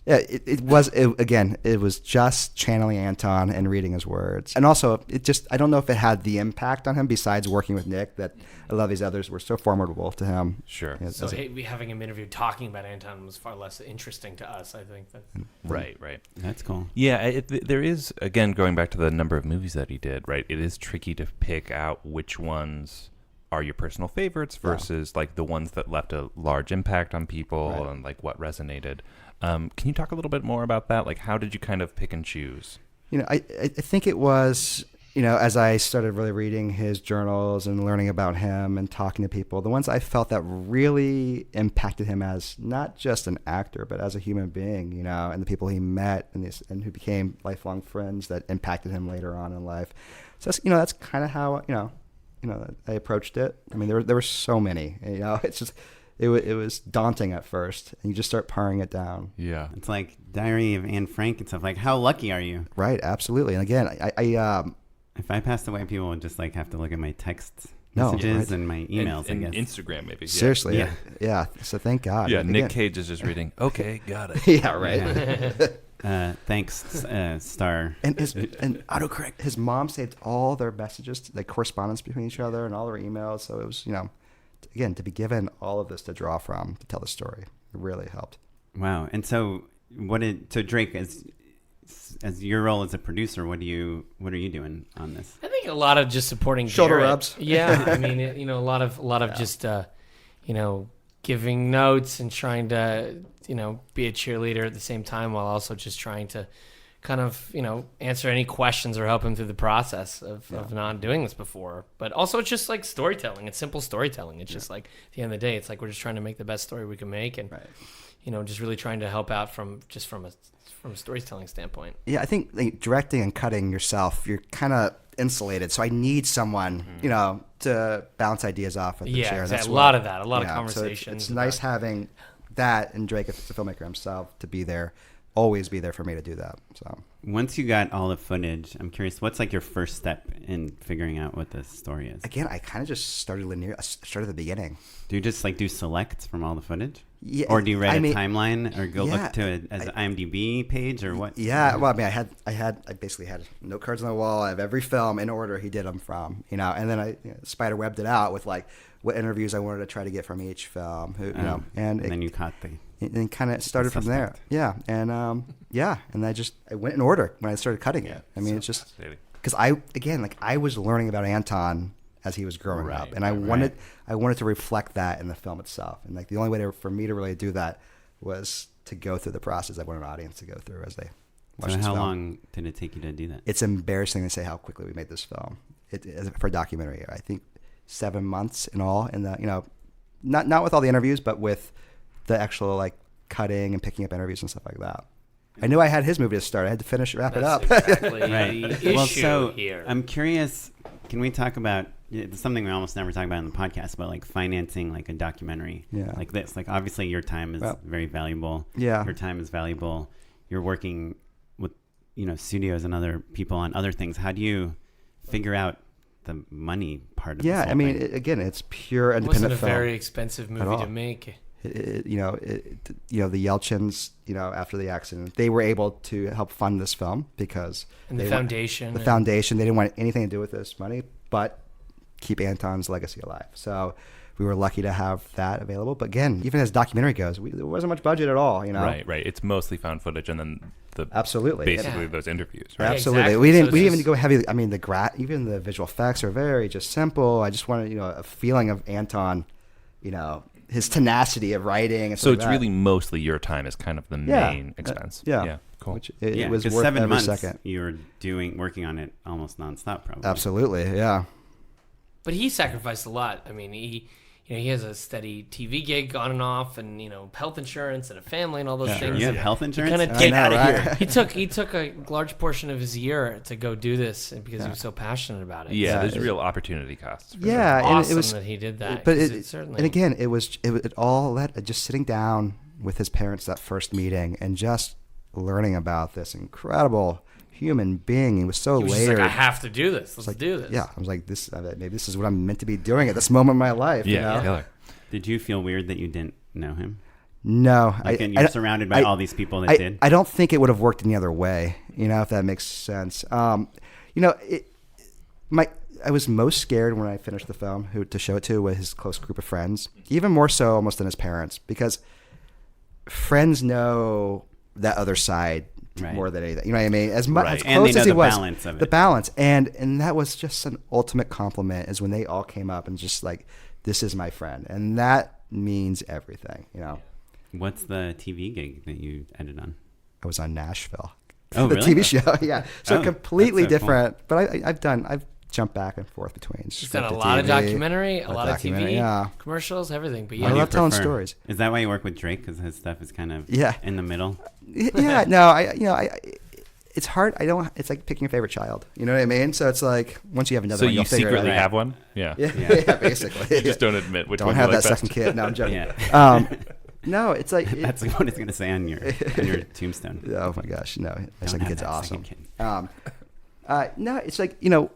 Yeah, it was just channeling Anton and reading his words. And also, I don't know if it had the impact on him besides working with Nick that a lot of these others were so formidable to him. Sure. So having him interviewed talking about Anton was far less interesting to us, I think. Right. That's cool. Yeah, there is, again, going back to the number of movies that he did, right? It is tricky to pick out which ones are your personal favorites versus like the ones that left a large impact on people and like what resonated. Can you talk a little bit more about that? Like, how did you kind of pick and choose? I think it was, as I started really reading his journals and learning about him and talking to people, the ones I felt that really impacted him as not just an actor, but as a human being, and the people he met and who became lifelong friends that impacted him later on in life. So that's kind of how, I approached it. I mean, there were so many, it's just, it was daunting at first, and you just start paring it down. Yeah. It's like Diary of Anne Frank and stuff. Like, how lucky are you? Right, absolutely. And again, if I passed away, people would just like have to look at my text messages and my emails, and I guess. Instagram, maybe. Seriously. Yeah. So thank God. Yeah, and Nick again, Cage is just reading, okay, got it. Yeah, right. Thanks, Star. And autocorrect. His mom saved all their messages, the correspondence between each other and all their emails. So it was, again, to be given all of this to draw from to tell the story, it really helped. Wow. And so Drake, as your role as a producer, what are you doing on this? I think a lot of just supporting shoulder Garret. rubs. Yeah, I mean, a lot of just giving notes and trying to be a cheerleader at the same time while also just trying to kind of answer any questions or help him through the process of not doing this before. But also it's just like storytelling. It's simple storytelling. It's just like at the end of the day, it's like we're just trying to make the best story we can make, and just really trying to help out from a storytelling standpoint. Yeah, I think like, directing and cutting yourself, you're kind of insulated. So I need someone, to bounce ideas off with the chair. Exactly. That's a lot of conversations. So it's nice having that and Drake, as the filmmaker himself, to be there, always be there for me to do that. So once you got all the footage, I'm curious, what's like your first step in figuring out what the story is? Again, I kind of just started linear. I started at the beginning. Do you just like do selects from all the footage? Yeah. Or do you write a timeline or go look to it as an IMDb page or what? Yeah. Well, I mean, I basically had note cards on the wall. I have every film in order he did them from, and then I spider webbed it out with like what interviews I wanted to try to get from each film, and then you caught and kind of started from there. Yeah. And and I went in order when I started cutting it. I mean, it's just because I was learning about Anton as he was growing up, and I wanted to reflect that in the film itself. And like the only way for me to really do that was to go through the process I want an audience to go through as they watch this film. So how long did it take you to do that? It's embarrassing to say how quickly we made this film. For a documentary, I think 7 months in all, and not with all the interviews, but with the actual like cutting and picking up interviews and stuff like that. I knew I had his movie to start. I had to wrap it up. Exactly right. The Well, issue so here. I'm curious. Can we talk about it's something we almost never talk about in the podcast, but like financing like a documentary like this? Like obviously your time is very valuable. Yeah. Your time is valuable. You're working with studios and other people on other ththings. How do you figure out the money part of this whole I mean, thing? Again, it's pure It independent wasn't a film. very expensive movie to make. The Yelchins, after the accident, they were able to help fund this film because the foundation. They didn't want anything to do with this money, but keep Anton's legacy alive. So we were lucky to have that available. But again, even as documentary goes, there wasn't much budget at all. Right. It's mostly found footage, and then basically those interviews. Right? Absolutely, exactly. we didn't even go heavy. I mean, even the visual effects are very just simple. I just wanted a feeling of Anton, his tenacity of writing. And so it's really mostly your time is kind of the main expense. Yeah. Cool. Which it was worth 7 every months second. you were working on it almost nonstop, probably. Absolutely, yeah. But he sacrificed a lot. I mean, he has a steady TV gig on and off, and health insurance and a family and all those things. You have health insurance? Get out of here. He took a large portion of his year to go do this because he was so passionate about it. Yeah, there's real opportunity costs. Yeah, awesome and it was that he did that. But certainly. And again, it all that just sitting down with his parents that first meeting and just learning about this incredible human being. He was so He was layered. just like, I have to do this. Let's Like, do this. Yeah, I was like, maybe this is what I'm meant to be doing at this moment in my life. Yeah, you know? killer. Did you feel weird that you didn't know him? No, Like, and you're surrounded by all these people that did. I don't think it would have worked any other way. You know, if that makes sense. You know, I was most scared when I finished the film to show it to with his close group of friends, even more so almost than his parents, because friends know that other side more than anything. You know what I mean? As much as And they close know as he the was, balance of it. the balance, and that was just an ultimate compliment. Is when they all came up and just like, this is my friend, and that means everything. You know. What's the TV gig that you ended on? I was on Nashville. Oh, the really? TV show, yeah. So completely that's so different. But I've jumped back and forth between. He's done a lot of documentary, a lot of TV, yeah. commercials, everything. But I love telling stories. Is that why you work with Drake? Because his stuff is kind of in the middle. Yeah, no, it's hard. It's like picking a favorite child. You know what I mean? So it's like once you have another So one, you'll you figure secretly it out. have one? Yeah. Yeah, basically. You just don't admit which don't one have you that like best. second kid. No, I'm joking. Yeah. No, it's like that's what it's going to say on your tombstone. Oh my gosh, no, my Don't second have kid's that awesome. second kid. No, it's like, you know,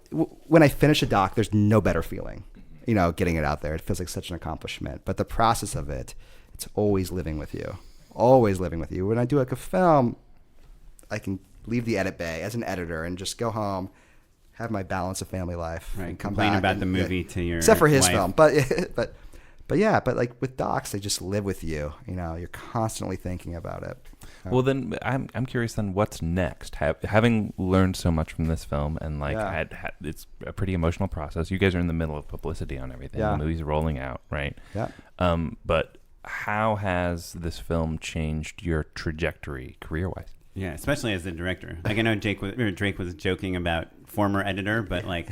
when I finish a doc, there's no better feeling, you know, getting it out there. It feels like such an accomplishment. But the process of it, it's always living with you. Always living with you. When I do like a film, I can leave the edit bay as an editor and just go home, have my balance of family life, right? And come Complain back about and, the movie to your except for his wife. film, but like with docs, they just live with you. You know, you're constantly thinking about it. Well, then I'm curious. Then what's next? Having learned so much from this film, and like had it's a pretty emotional process. You guys are in the middle of publicity on everything. Yeah. The movie's rolling out, right? Yeah. But how has this film changed your trajectory career-wise? Yeah, especially as a director. Like I know Drake was joking about former editor, but like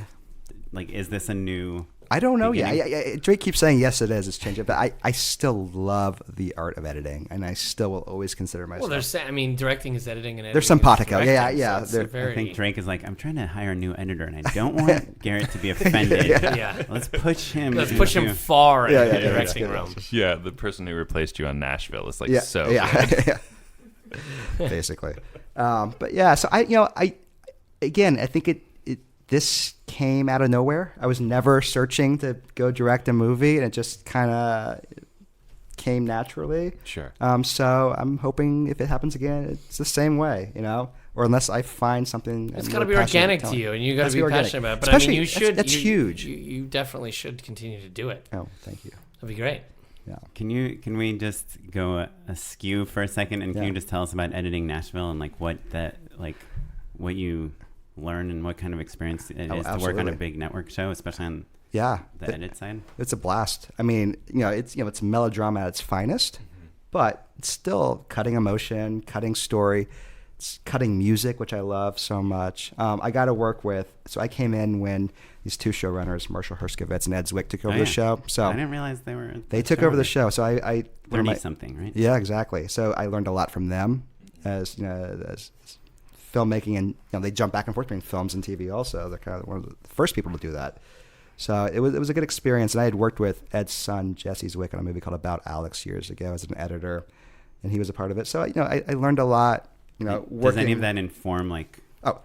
is this a new? I don't know. beginning? Yeah, Drake keeps saying yes, it is. It's changing, but I still love the art of editing, and I still will always consider myself. Well, directing is editing, and editing there's some is particle. directing, Yeah. So I think Drake is like, I'm trying to hire a new editor, and I don't want Garret to be offended. Yeah. Let's push him. far into the directing realm. Yeah, the person who replaced you on Nashville is like so good. Basically. But yeah, so I think this came out of nowhere. I was never searching to go direct a movie, and it just kind of came naturally. Sure. So I'm hoping if it happens again, it's the same way, you know, or unless I find something. It's got to be organic to you, and you got to be passionate about it. But especially, I mean, you should. That's huge. You definitely should continue to do it. Oh, thank you. That'd be great. Yeah. Can we just go askew for a second, and can you just tell us about editing Nashville and like what you learn and what kind of experience it is to work on a big network show, especially on the edit side? It's a blast. I mean, it's melodrama at its finest, but it's still cutting emotion, cutting story, it's cutting music, which I love so much. I got to work with. So I came in when these two showrunners, Marshall Herskovitz and Ed Zwick, took over the show. So I didn't realize they took over the show. So I 30-something, right? Yeah, exactly. So I learned a lot from them as filmmaking, and they jump back and forth between films and TV. Also, they're kind of one of the first people to do that. So it was a good experience. And I had worked with Ed's son Jesse Zwick on a movie called About Alex years ago as an editor, and he was a part of it. So I learned a lot. Does any of that inform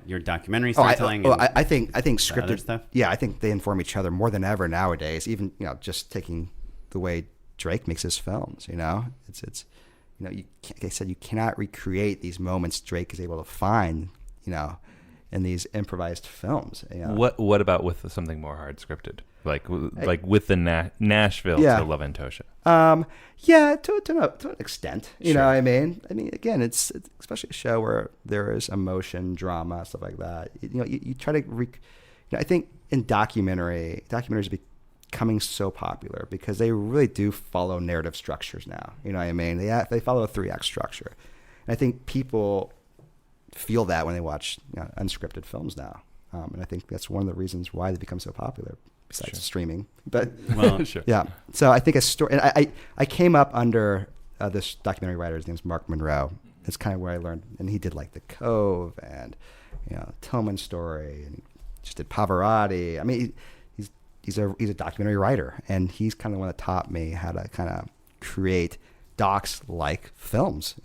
your documentary storytelling? I think scripted stuff. Yeah, I think they inform each other more than ever nowadays. Even just taking the way Drake makes his films. It's like I said, you cannot recreate these moments Drake is able to find. In these improvised films. What about with something more hard scripted, like with the Nashville to Love Antosha? To an extent. You know what I mean? I mean, again, it's especially a show where there is emotion, drama, stuff like that. You try to I think in documentaries are becoming so popular because they really do follow narrative structures now. You know what I mean? They follow a 3-act structure. And I think people feel that when they watch unscripted films now, and I think that's one of the reasons why they become so popular. Besides streaming, but yeah. So I think a story. And I came up under this documentary writer. His name's Mark Monroe. That's kind of where I learned, and he did like The Cove and Tillman Story, and just did Pavarotti. I mean, he's a documentary writer, and he's kind of the one that taught me how to kind of create docs like films.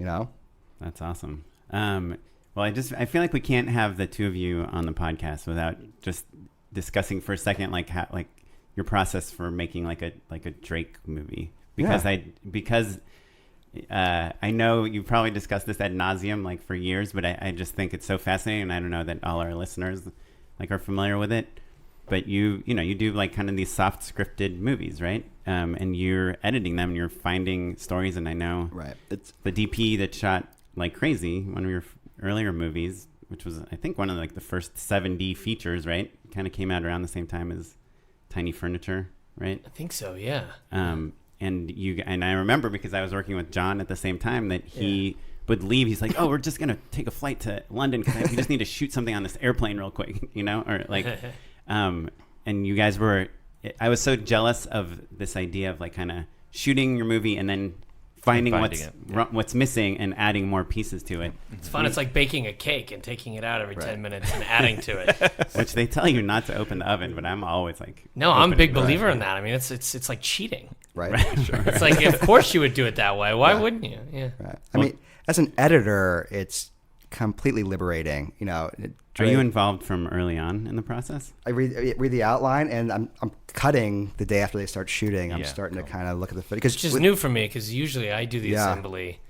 That's awesome. Well, I feel like we can't have the two of you on the podcast without just discussing for a second, like how, like your process for making like a Drake movie, because I know you've probably discussed this ad nauseum like for years, but I just think it's so fascinating, and I don't know that all our listeners like are familiar with it. But you do like kind of these soft scripted movies, right? And you're editing them, and you're finding stories. And I know it's the DP that shot Like Crazy, one of your earlier movies, which was I think one of like the first 7D features, right? Kind of came out around the same time as Tiny Furniture, right? I think so, yeah. And I remember because I was working with John at the same time that he would leave. He's like, "Oh, we're just gonna take a flight to London because we just need to shoot something on this airplane real quick," or like. And you guys I was so jealous of this idea of like kind of shooting your movie and then finding what's missing and adding more pieces to it. It's fun. It's like baking a cake and taking it out every 10 minutes and adding to it. Which they tell you not to open the oven, but I'm always like, no, I'm a big believer in that. I mean, it's like cheating. Right. Sure. It's like, of course you would do it that way. Why wouldn't you? Yeah. Right. I mean, as an editor, it's completely liberating. Are you involved from early on in the process? I read the outline, and I'm cutting the day after they start shooting. I'm starting to kind of look at the footage. It's just new for me because usually I do the assembly,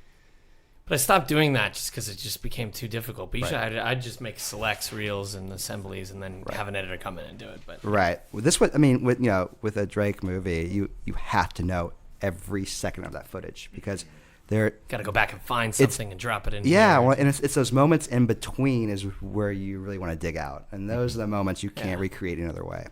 but I stopped doing that just because it just became too difficult. But usually I'd just make selects, reels, and assemblies, and then have an editor come in and do it. But with a Drake movie, you have to know every second of that footage because. Got to go back and find something and drop it in. Yeah, here. well, and it's those moments in between is where you really want to dig out, and those are the moments you can't recreate another way.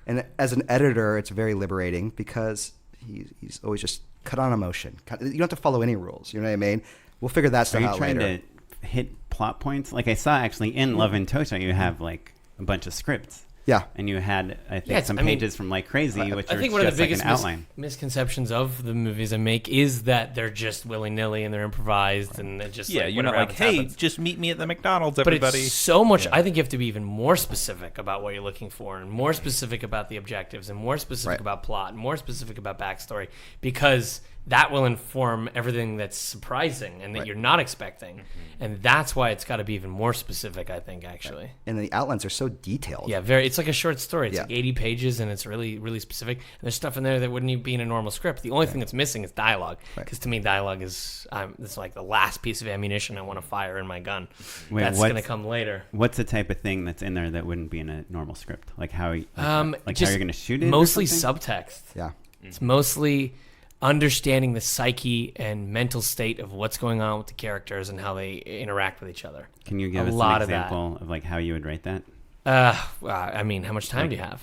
And as an editor, it's very liberating because he's always just cut on emotion. You don't have to follow any rules. You know what I mean? We'll figure that stuff out later. Are you trying to hit plot points? Like I saw actually in Love Antosha, you have like a bunch of scripts. Yeah, and you had I think some pages from Like Crazy, which I think are one of just the biggest like an outline. Misconceptions of the movies I make is that they're just willy nilly and they're improvised and they're just you're not like, hey, just meet me at the McDonald's, everybody. But it's so much. I think you have to be even more specific about what you're looking for, and more specific about the objectives, and more specific about plot, and more specific about backstory, because that will inform everything that's surprising and that you're not expecting. And that's why it's got to be even more specific, I think, actually. And the outlines are so detailed. Yeah, it's like a short story. It's like 80 pages, and it's really, really specific. And there's stuff in there that wouldn't even be in a normal script. The only thing that's missing is dialogue, because to me, dialogue is it's like the last piece of ammunition I want to fire in my gun. That's going to come later. What's the type of thing that's in there that wouldn't be in a normal script? Like how you're going to shoot it? Mostly subtext. Yeah. It's mostly understanding the psyche and mental state of what's going on with the characters and how they interact with each other. Can you give us an example of like how you would write that? I mean, how much time do you have?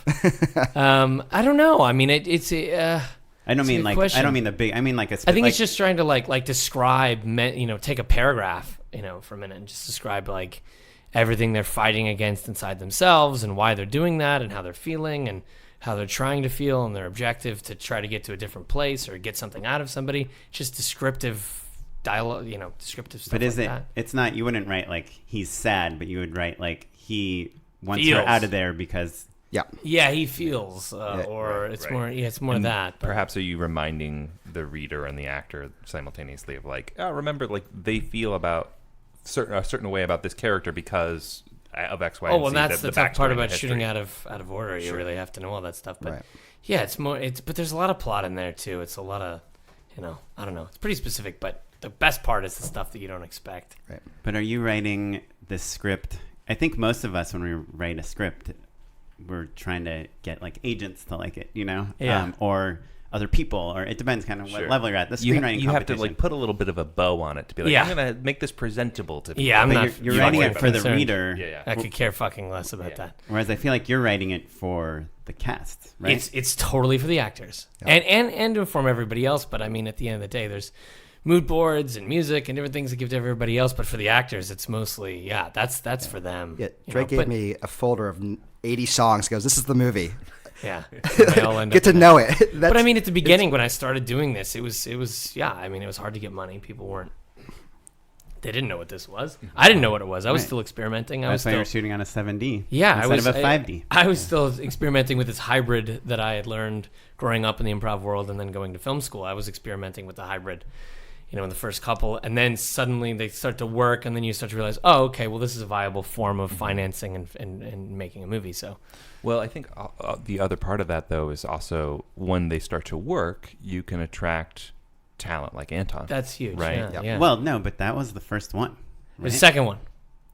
I don't know. I mean, it's I don't mean like question. I don't mean the big. I mean like a. I think it's just trying to like describe. Take a paragraph, for a minute, and just describe like everything they're fighting against inside themselves and why they're doing that and how they're feeling and how they're trying to feel and their objective to try to get to a different place or get something out of somebody. Just descriptive dialogue, descriptive stuff. But it's not, you wouldn't write like he's sad, but you would write like he wants her out of there because. Yeah, he feels, it's more. Yeah, it's more that. But. Perhaps are you reminding the reader and the actor simultaneously of like, remember, like they feel about a certain way about this character because of X, Y, and Z. Oh, well, that's the tough part about shooting out of order. You really have to know all that stuff. But yeah, it's more. But there's a lot of plot in there too. It's a lot of, I don't know. It's pretty specific, but the best part is the stuff that you don't expect. Right. But are you writing the script? I think most of us, when we write a script, we're trying to get like agents to like it, or other people, or it depends kind of what level you're at. The screenwriting you have to like put a little bit of a bow on it to be like, I'm gonna make this presentable to people. Yeah, I'm not. You're writing it for the reader. Yeah. I could care fucking less about that. Whereas I feel like you're writing it for the cast, right? It's totally for the actors and to inform everybody else. But I mean, at the end of the day, there's mood boards and music and different things that give to everybody else. But for the actors, it's mostly that's for them. Yeah, Drake gave me a folder of 80 songs. Goes, this is the movie. Yeah, get to know it. But I mean, at the beginning when I started doing this, it was I mean, it was hard to get money. People they didn't know what this was. I didn't know what it was. I was still experimenting. That's why you were shooting on a 7D. Yeah, instead of a 5D. I was still experimenting with this hybrid that I had learned growing up in the improv world and then going to film school. I was experimenting with the hybrid, in the first couple, and then suddenly they start to work, and then you start to realize, oh, okay, well, this is a viable form of financing and making a movie. So, well, I think the other part of that, though, is also when they start to work, you can attract talent like Anton. That's huge, right? Yeah. Well, no, but that was the first one. Right? The second one.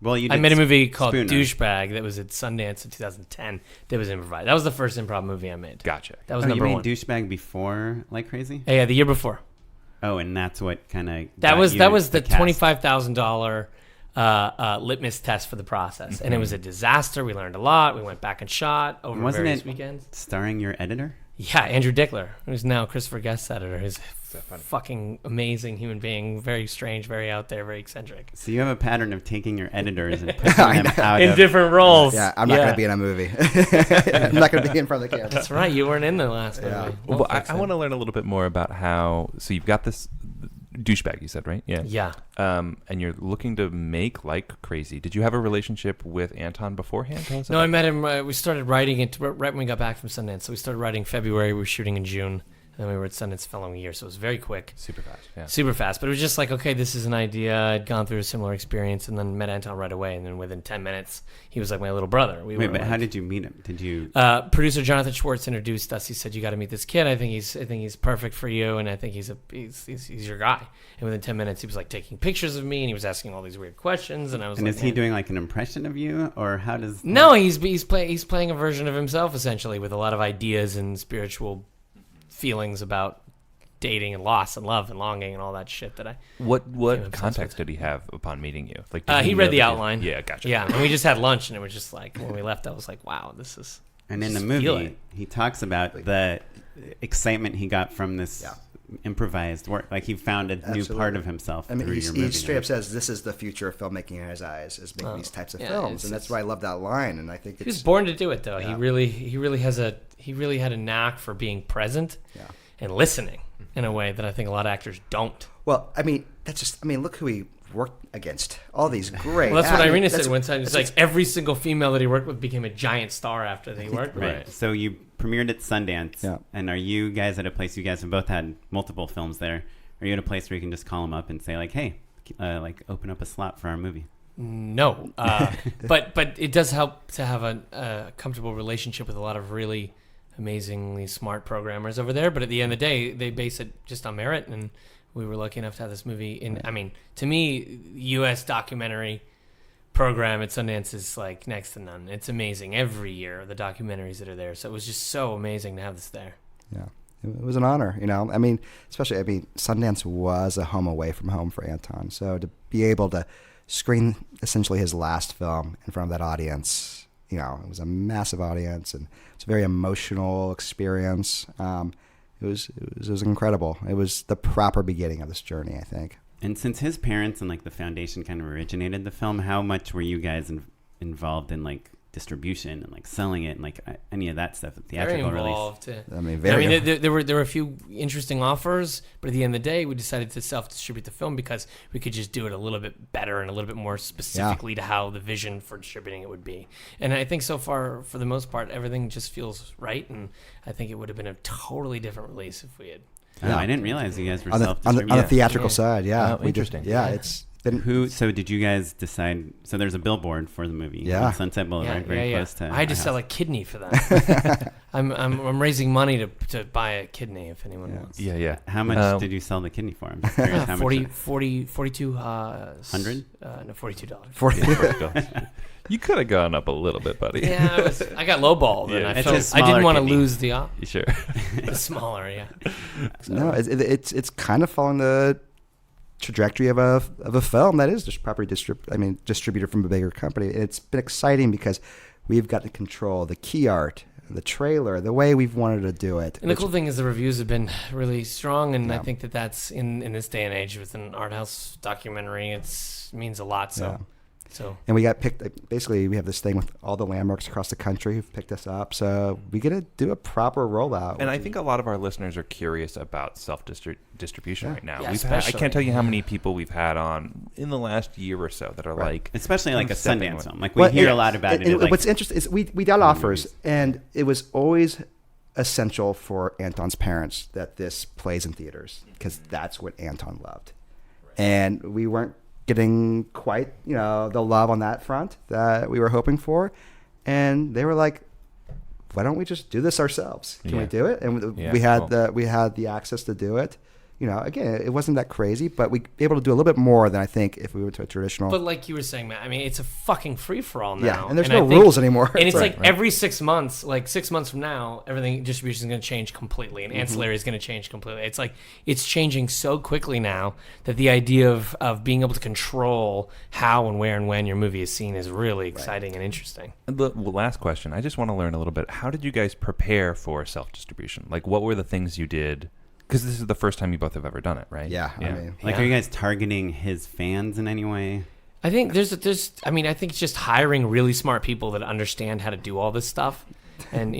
Well, I made a movie called Douchebag that was at Sundance in 2010. That was improvised. That was the first improv movie I made. Gotcha. That was number one. one. You made Douchebag before Like Crazy? Yeah, the year before. Oh, and that's what kind of that was the $25,000 litmus test for the process, and it was a disaster. We learned a lot. We went back and shot over various weekends. Starring your editor? Yeah, Andrew Dickler, who's now Christopher Guest's editor. He's a fucking amazing human being, very strange, very out there, very eccentric. So you have a pattern of taking your editors and putting them out in different roles. Yeah, I'm not going to be in a movie. I'm not going to be in front of the camera. That's right. You weren't in the last movie. Well, I want to learn a little bit more about how. So you've got this Douchebag, you said, right? Yeah. Yeah. And you're looking to make Like Crazy. Did you have a relationship with Anton beforehand? No, I met him. We started writing it right when we got back from Sundance. So we started writing February. We were shooting in June. And then we were at Sundance the following year. So it was very quick. Super fast. Yeah. Super fast. But it was just like, okay, this is an idea. I'd gone through a similar experience and then met Anton right away. And then within 10 minutes, he was like my little brother. But how did you meet him? Did you? Producer Jonathan Schwartz introduced us. He said, "You got to meet this kid. I think he's perfect for you, and I think he's your guy." And within 10 minutes, he was like taking pictures of me, and he was asking all these weird questions. And I was and like, is he doing like an impression of you, or how does? No, he's playing a version of himself essentially with a lot of ideas and spiritual feelings about dating and loss and love and longing and all that shit that I. What context did he have upon meeting you? Like he read the outline. Yeah, gotcha. Yeah, and we just had lunch, and it was just like when we left, I was like, wow, this is. And in the movie, he talks about the excitement he got from this improvised work. Like he found a new part of himself. I mean, through your movie. he straight up says, "This is the future of filmmaking in his eyes, is making these types of films," and that's why I love that line. And I think he was born to do it, though. Yeah. He really had a knack for being present and listening in a way that I think a lot of actors don't. Well, I mean, look who he worked against. All these great. Well, that's what Irina said one time. It's like every single female that he worked with became a giant star after they worked with. Right. So you premiered at Sundance, and are you guys at a place? You guys have both had multiple films there. Are you at a place where you can just call them up and say like, "Hey, like open up a slot for our movie"? No, but it does help to have a comfortable relationship with a lot of really amazingly smart programmers over there. But at the end of the day, they base it just on merit, and we were lucky enough to have this movie in. I mean, to me, U.S. documentary program at Sundance is like next to none. It's amazing every year, the documentaries that are there. So it was just so amazing to have this there. Yeah, it was an honor. I mean, especially Sundance was a home away from home for Anton. So to be able to screen essentially his last film in front of that audience, it was a massive audience, and it's a very emotional experience. It was incredible. It was the proper beginning of this journey, I think. And since his parents and like the foundation kind of originated the film, how much were you guys involved in like distribution and like selling it and like any of that stuff? Theatrical very involved. release. There were a few interesting offers, but at the end of the day, we decided to self-distribute the film because we could just do it a little bit better and a little bit more specifically to how the vision for distributing it would be. And I think so far, for the most part, everything just feels right, and I think it would have been a totally different release if we had. Oh, I didn't realize you guys were self-distributing. On the theatrical side, Oh, interesting. It's been. So did you guys decide? So there's a billboard for the movie. On Sunset Boulevard, very close to. I had to sell a kidney for that. I'm raising money to buy a kidney if anyone wants. Yeah. How much did you sell the kidney for? I'm just curious how much. $42. $100? No, $42. $42. You could have gone up a little bit, buddy. Yeah, I got lowballed, and I didn't want to lose the Sure. the smaller, yeah. So. No, it's kind of following the trajectory of a film that is just properly distributed from a bigger company. It's been exciting because we've got to control the key art, the trailer, the way we've wanted to do it. And the cool thing is the reviews have been really strong, and I think that's in this day and age with an art house documentary, it means a lot. And we got picked. Basically, we have this thing with all the landmarks across the country who've picked us up. So we get to do a proper rollout. And I think a lot of our listeners are curious about self-distribution right now. Yeah, I can't tell you how many people we've had on in the last year or so that are like, especially like a Sundance film. Like we hear a lot about it. What's interesting is we got offers, and it was always essential for Anton's parents that this plays in theaters because that's what Anton loved. and we weren't getting quite, the love on that front that we were hoping for. And they were like, why don't we just do this ourselves? Can we do it? And we had the access to do it. Again, it wasn't that crazy, but we were able to do a little bit more than I think if we went to a traditional. But like you were saying, Matt, I mean, it's a fucking free-for-all now. Yeah, and there's no rules anymore. And it's every 6 months, like 6 months from now, everything, distribution is going to change completely, and ancillary is going to change completely. It's like, it's changing so quickly now that the idea of being able to control how and where and when your movie is seen is really exciting and interesting. And the last question, I just want to learn a little bit. How did you guys prepare for self-distribution? Like, what were the things you did? Because this is the first time you both have ever done it, right? Yeah. Are you guys targeting his fans in any way? I think I think it's just hiring really smart people that understand how to do all this stuff. And,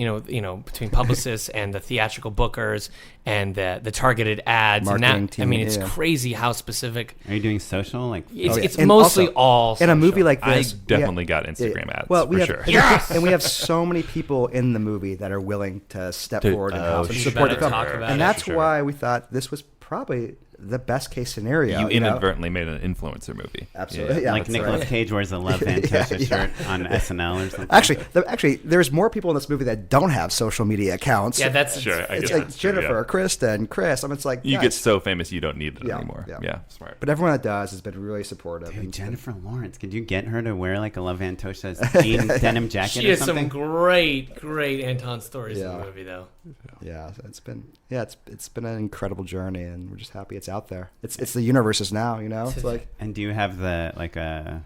between publicists and the theatrical bookers and the targeted ads. Marketing team, it's crazy how specific. Are you doing social? It's mostly also, all social. In a movie like this. I definitely got Instagram ads, for sure. Yes! And we have so many people in the movie that are willing to step forward and help and support the company. And that's why we thought this was probably the best case scenario. You inadvertently made an influencer movie. Absolutely. Like Nicolas Cage wears a Love Antosha shirt on SNL or something. Actually, there's more people in this movie that don't have social media accounts. Yeah, that's sure. It's like Jennifer, Kristen, Chris. It's like you get so famous you don't need it anymore. Yeah, smart. But everyone that does has been really supportive. Dude, Jennifer Lawrence, could you get her to wear like a Love Antosha jean denim jacket? She has some great Anton stories in the movie, though. Yeah, it's been an incredible journey, and we're just happy it's out there. It's the universe's now, It's like. And do you have a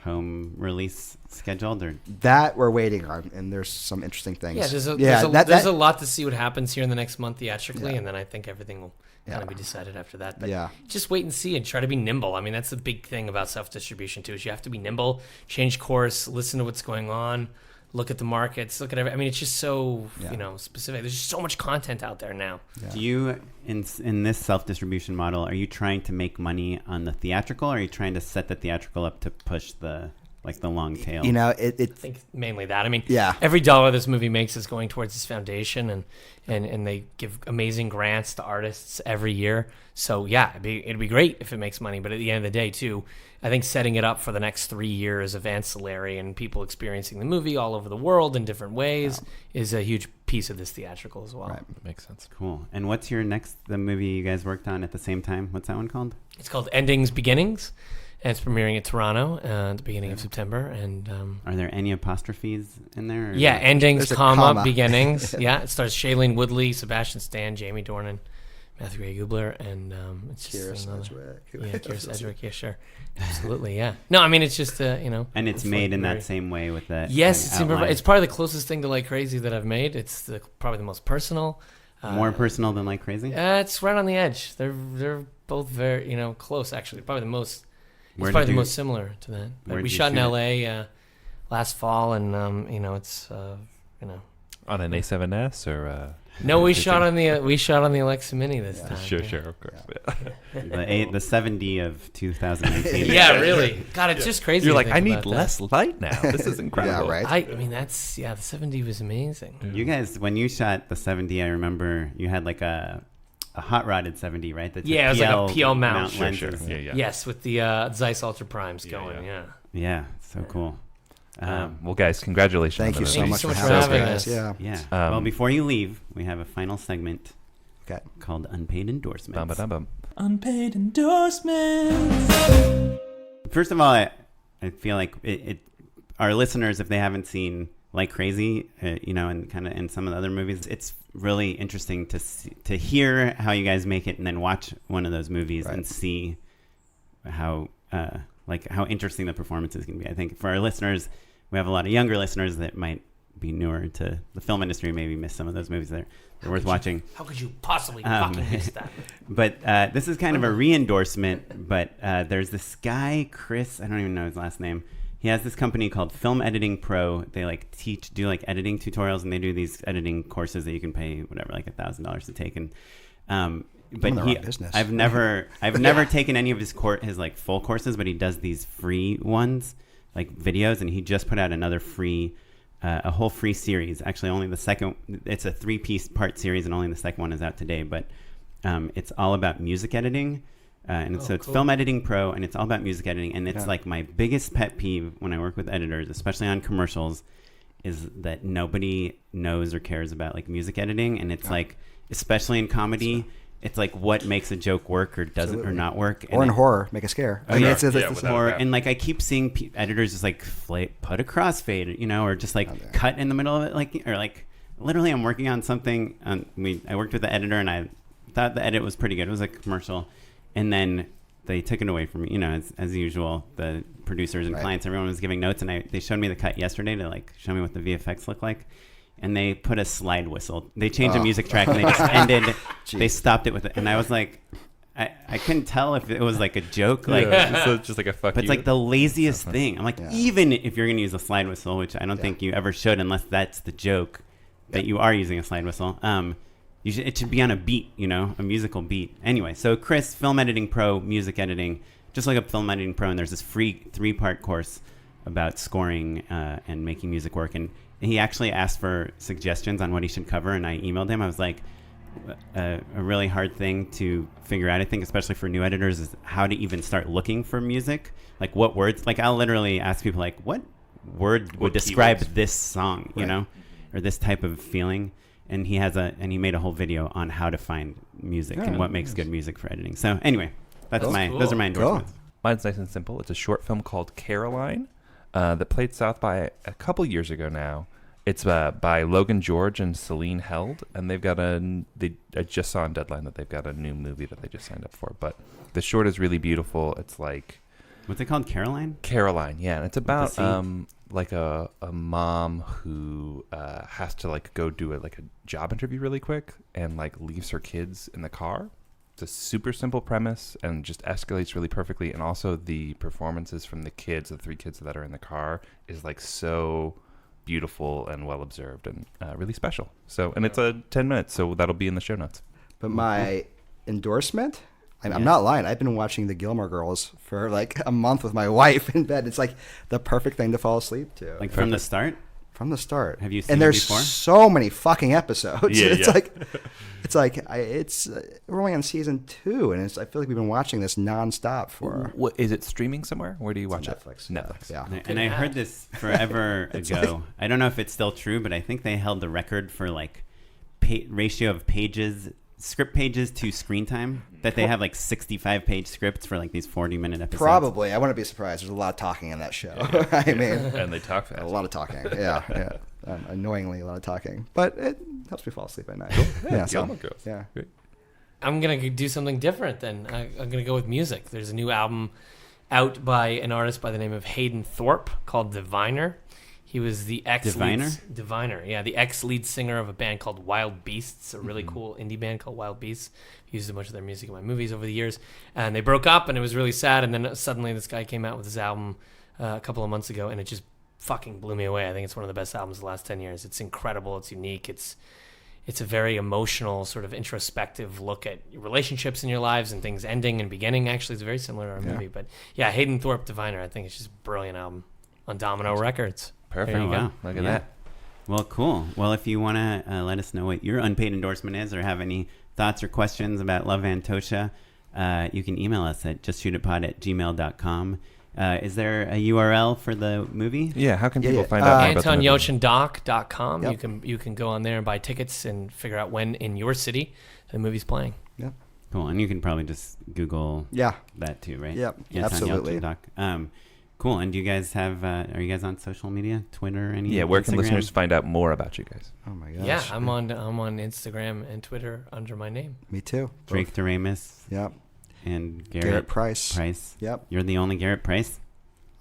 home release scheduled, or that we're waiting on? And there's some interesting things. Yeah, there's a lot to see what happens here in the next month theatrically, and then I think everything will kind of be decided after that. But just wait and see and try to be nimble. I mean, that's the big thing about self-distribution too. Is you have to be nimble, change course, listen to what's going on. Look at the markets. Look at everything. I mean, it's just so specific. There's just so much content out there now. Yeah. Do you, in this self-distribution model, are you trying to make money on the theatrical, or are you trying to set the theatrical up to push the long tail? I think mainly that. I mean, every dollar this movie makes is going towards this foundation, and they give amazing grants to artists every year. So it'd be great if it makes money. But at the end of the day, too, I think setting it up for the next 3 years of ancillary and people experiencing the movie all over the world in different ways is a huge piece of this theatrical as well. Right, makes sense. Cool. And what's your the movie you guys worked on at the same time? What's that one called? It's called Endings, Beginnings. And it's premiering in Toronto at the beginning of September. And are there any apostrophes in there? Yeah, endings, comma, beginnings. It stars Shailene Woodley, Sebastian Stan, Jamie Dornan, Matthew Ray Gubler, and it's just Keira Sedgwick. Keira Sedgwick. Yeah, sure, absolutely. Yeah. No, I mean it's just And it's made in that same way with that. Yes, it's probably the closest thing to Like Crazy that I've made. It's probably the most personal. More personal than Like Crazy? It's right on the edge. They're both very close actually. Probably the most. It's probably the most similar to that. We shot in L.A. Last fall, and it's on an A7S or. No, we shot on the Alexa Mini this time. Sure, of course. Yeah. The 7D of 2019. Yeah, really. God, it's just crazy. You're like, I need less light now. This is incredible. Yeah, right. I mean, the 7D was amazing. You guys, when you shot the 7D, I remember you had like a hot rodded 7D, right? It was like a PL mount. Sure. Yeah. Yes, with the Zeiss Ultra Primes going. Yeah, so cool. Well, guys, congratulations. Thank you so much for having us. Yeah. Well, before you leave, we have a final segment called Unpaid Endorsements. Unpaid Endorsements. First of all, I feel like our listeners, if they haven't seen Like Crazy, and kind of in some of the other movies, it's really interesting to hear how you guys make it and then watch one of those movies and see how interesting the performances can be. I think for our listeners, we have a lot of younger listeners that might be newer to the film industry, maybe miss some of those movies. They're worth watching. How could you possibly fucking miss that? But this is kind of a re-endorsement, but there's this guy, Chris, I don't even know his last name. He has this company called Film Editing Pro. They do editing tutorials, and they do these editing courses that you can pay whatever, like $1,000 to take. And but I've never taken any of his full courses, but he does these free ones, like videos, and he just put out another a whole free series. Actually, only the second. It's a 3-piece part series, and only the second one is out today. But it's all about music editing. So it's Film Editing Pro, and it's all about music editing. And it's like my biggest pet peeve when I work with editors, especially on commercials, is that nobody knows or cares about like music editing. And it's like, especially in comedy, it's like what makes a joke work or doesn't or not work. Or in horror, make a scare. It's horror. And like I keep seeing editors just like put a crossfade, you know, or just like cut in the middle of it, like, or like literally I'm working on something. I worked with the editor and I thought the edit was pretty good. It was a commercial. And then they took it away from me, you know, as usual. The producers and clients, everyone was giving notes, and they showed me the cut yesterday to like show me what the VFX looked like. And they put a slide whistle. They changed the music track, and they just ended. They stopped it with it, and I was like, I couldn't tell if it was like a joke, like so it's just like a fuck. But it's like the laziest thing. I'm like, even if you're gonna use a slide whistle, which I don't think you ever should, unless that's the joke that you are using a slide whistle. It should be on a beat, you know, a musical beat. Anyway, so Chris, Film Editing Pro, music editing. Just look up Film Editing Pro, and there's this free 3-part course about scoring and making music work. And he actually asked for suggestions on what he should cover, and I emailed him. I was like, a really hard thing to figure out, I think, especially for new editors, is how to even start looking for music. Like what words? Like I'll literally ask people, like, what word would describe this song, you know, or this type of feeling. And he made a whole video on how to find music and what makes good music for editing. So anyway, those are my endorsements. Mine's nice and simple. It's a short film called Caroline that played South by a couple years ago now. It's by Logan George and Celine Held, and they've got I just saw on Deadline that they've got a new movie that they just signed up for. But the short is really beautiful. It's like, what's it called? Caroline? Caroline, yeah. And it's about like a mom who has to like go do a job interview really quick and like leaves her kids in the car. It's a super simple premise and just escalates really perfectly. And also the performances from the 3 kids that are in the car is like so beautiful and well observed and really special. So, and it's 10 minutes, so that'll be in the show notes. But my endorsement, I'm not lying. I've been watching the Gilmore Girls for like a month with my wife in bed. It's like the perfect thing to fall asleep to. Like from the start? From the start. Have you seen it before? And there's so many fucking episodes. Yeah, it's we're only on season 2, and I feel like we've been watching this nonstop for. What, is it streaming somewhere? Where do you watch it? Netflix. Yeah. And I heard this forever ago. I don't know if it's still true, but I think they held the record for like ratio of script pages to screen time, that they have like 65-page scripts for like these 40-minute episodes. Probably. I wouldn't be surprised. There's a lot of talking in that show. I mean, and they talk fast. A lot of talking. Yeah. Annoyingly, a lot of talking, but it helps me fall asleep at night. Yeah. I'm gonna do something different then. I'm gonna go with music. There's a new album out by an artist by the name of Hayden Thorpe called Diviner. He was the Diviner, yeah, the ex-lead singer of a band called Wild Beasts, a really cool indie band called Wild Beasts. He used a bunch of their music in my movies over the years, and they broke up, and it was really sad. And then suddenly, this guy came out with his album a couple of months ago, and it just fucking blew me away. I think it's one of the best albums of the last 10 years. It's incredible. It's unique. It's a very emotional, sort of introspective look at relationships in your lives and things ending and beginning. Actually, it's very similar to our movie, but yeah, Hayden Thorpe, Diviner. I think it's just a brilliant album on Domino Records. Perfect. Wow. Look at that. Well, cool. Well, if you want to let us know what your unpaid endorsement is or have any thoughts or questions about Love Antosha, you can email us at justshootitpod@gmail.com. Is there a URL for the movie? Yeah, how can people find out about the movie? AntonYelchinDoc.com. Yep. You can go on there and buy tickets and figure out when in your city the movie's playing. Yeah. Cool. And you can probably just Google that too, right? Yep. Anton Absolutely. Yelchin. Cool. And do you guys have, are you guys on social media? Twitter? Where can listeners find out more about you guys? Oh my gosh. Yeah, I'm on Instagram and Twitter under my name. Me too. Drake Doremus. Yep. And Garret Price. Yep. You're the only Garret Price?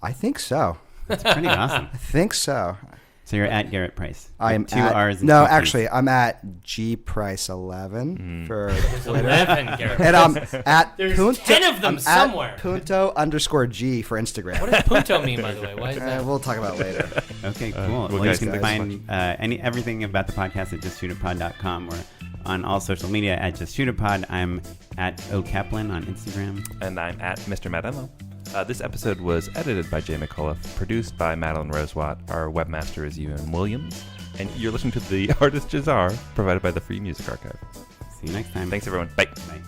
I think so. That's pretty awesome. I think so. So you're at Garret Price. I am two at, R's and no, two actually, I'm at gprice11 for Twitter. 11, Garret. And I'm at There's 10 of them somewhere. At Punto_G for Instagram. What does Punto mean, by the way? Why is that? We'll talk about it later. Okay, cool. Well, you can find everything about the podcast at justshootitpod.com or on all social media at justshootitpod. I'm at okaplan on Instagram. And I'm at Mr. Matt Emo. This episode was edited by Jay McCullough, produced by Madeline Rosewatt. Our webmaster is Ewan Williams. And you're listening to the artist Jahzzar, provided by the Free Music Archive. See you next time. Thanks, everyone. Bye. Bye.